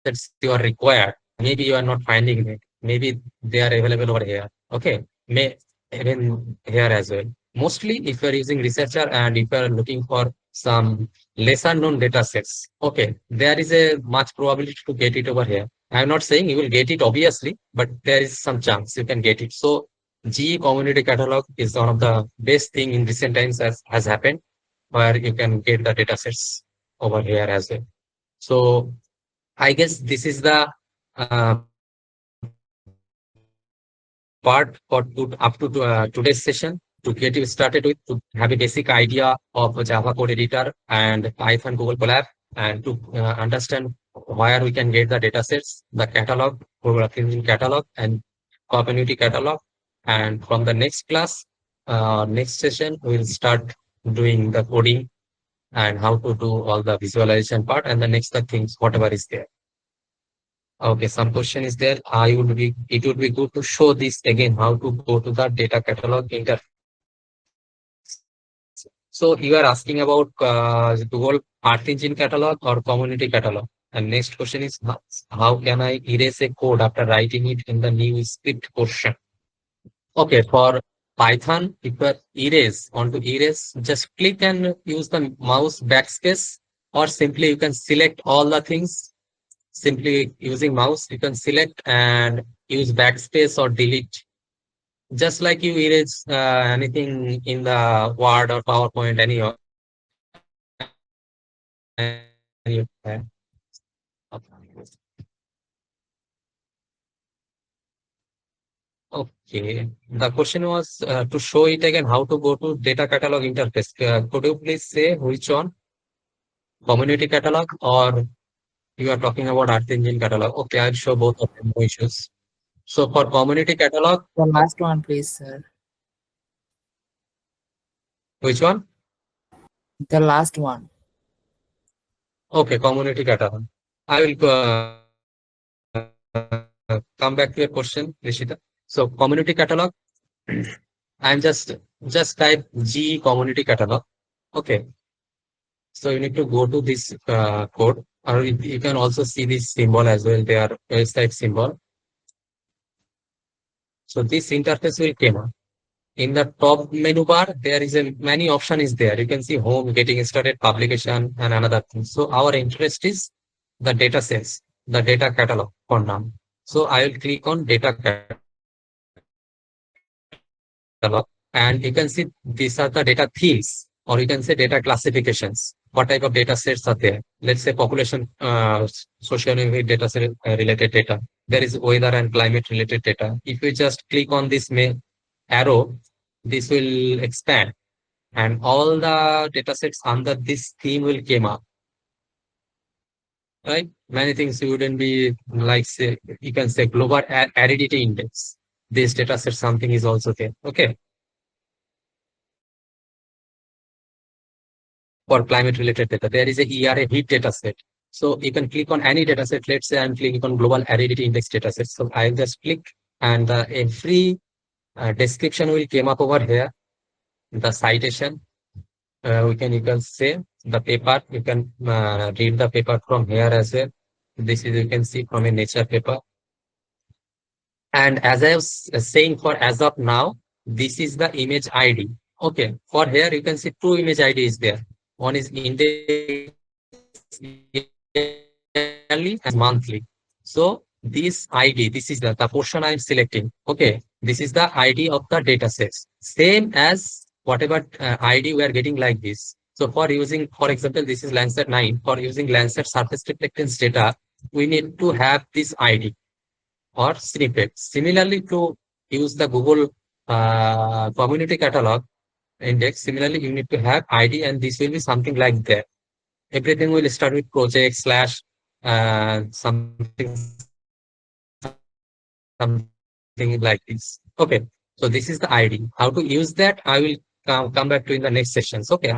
sets you are required. Maybe you are not finding it. Maybe they are available over here. Okay. may even here as well. Mostly if you're using researcher and if you're looking for some lesser known data sets, okay, there is a much probability to get it over here. I'm not saying you will get it obviously, but there is some chance you can get it. So GE community catalog is one of the best thing in recent times has happened, where you can get the data sets over here as well. So I guess this is the part for up to today's session to get you started with, to have a basic idea of Java code editor and Python Google Colab, and to understand where we can get the data sets, the catalog, Google Engine catalog, and community catalog. And from the next class, next session, we'll start doing the coding and how to do all the visualization part and the next things, whatever is there. Okay, some question is there. It would be good to show this again, how to go to the data catalog interface. So you are asking about Google Earth Engine catalog or community catalog. And next question is, how can I erase a code after writing it in the new script portion? Okay, for Python, if you erase, just click and use the mouse backspace, or simply you can select all the things. Simply using mouse, you can select and use backspace or delete. Just like you erase anything in the Word or PowerPoint, okay. The question was to show it again, how to go to data catalog interface. Could you please say which one? Community catalog, or you are talking about Earth Engine catalog? Okay, I'll show both of them, no issues. So for community catalog, The last one, please, sir. which one? The last one. Okay, community catalog. I will come back to your question, Rishita. So community catalog, I'm just type G community catalog. Okay. So you need to go to this code, or you can also see this symbol as well. They are website symbol. So this interface will come up. In the top menu bar, there is a many option is there. You can see home, getting started, publication, and another thing. So our interest is the data sets, the data catalog for now. So I will click on data catalog, and you can see these are the data themes, or you can say data classifications. What type of data sets are there? Let's say population, socioeconomic data set related data. There is weather and climate related data. If you just click on this arrow, this will expand, and all the data sets under this theme will came up. Right? Many things you wouldn't be like, say, you can say global aridity index. This data set something is also there. Okay. For climate related data, there is a ERA heat data set. So you can click on any data set. Let's say I'm clicking on global aridity index data set. So I'll just click, and every description will came up over here. The citation, you can say the paper, you can read the paper from here as well. This is, you can see, from a nature paper. And as I was saying, for as of now, this is the image ID. Okay, for here you can see two image ID is there. One is index yearly and monthly. So this ID, this is the portion I'm selecting. Okay, this is the ID of the data sets. Same as whatever ID we are getting like this. So for using, for example, this is Lancet 9. For using Lancet surface reflectance data, we need to have this ID or snippet. Similarly, to use the Google community catalog index, similarly, you need to have ID, and this will be something like that. Everything will start with project slash something like this. Okay, so this is the ID. How to use that, I will come back to in the next sessions. Okay,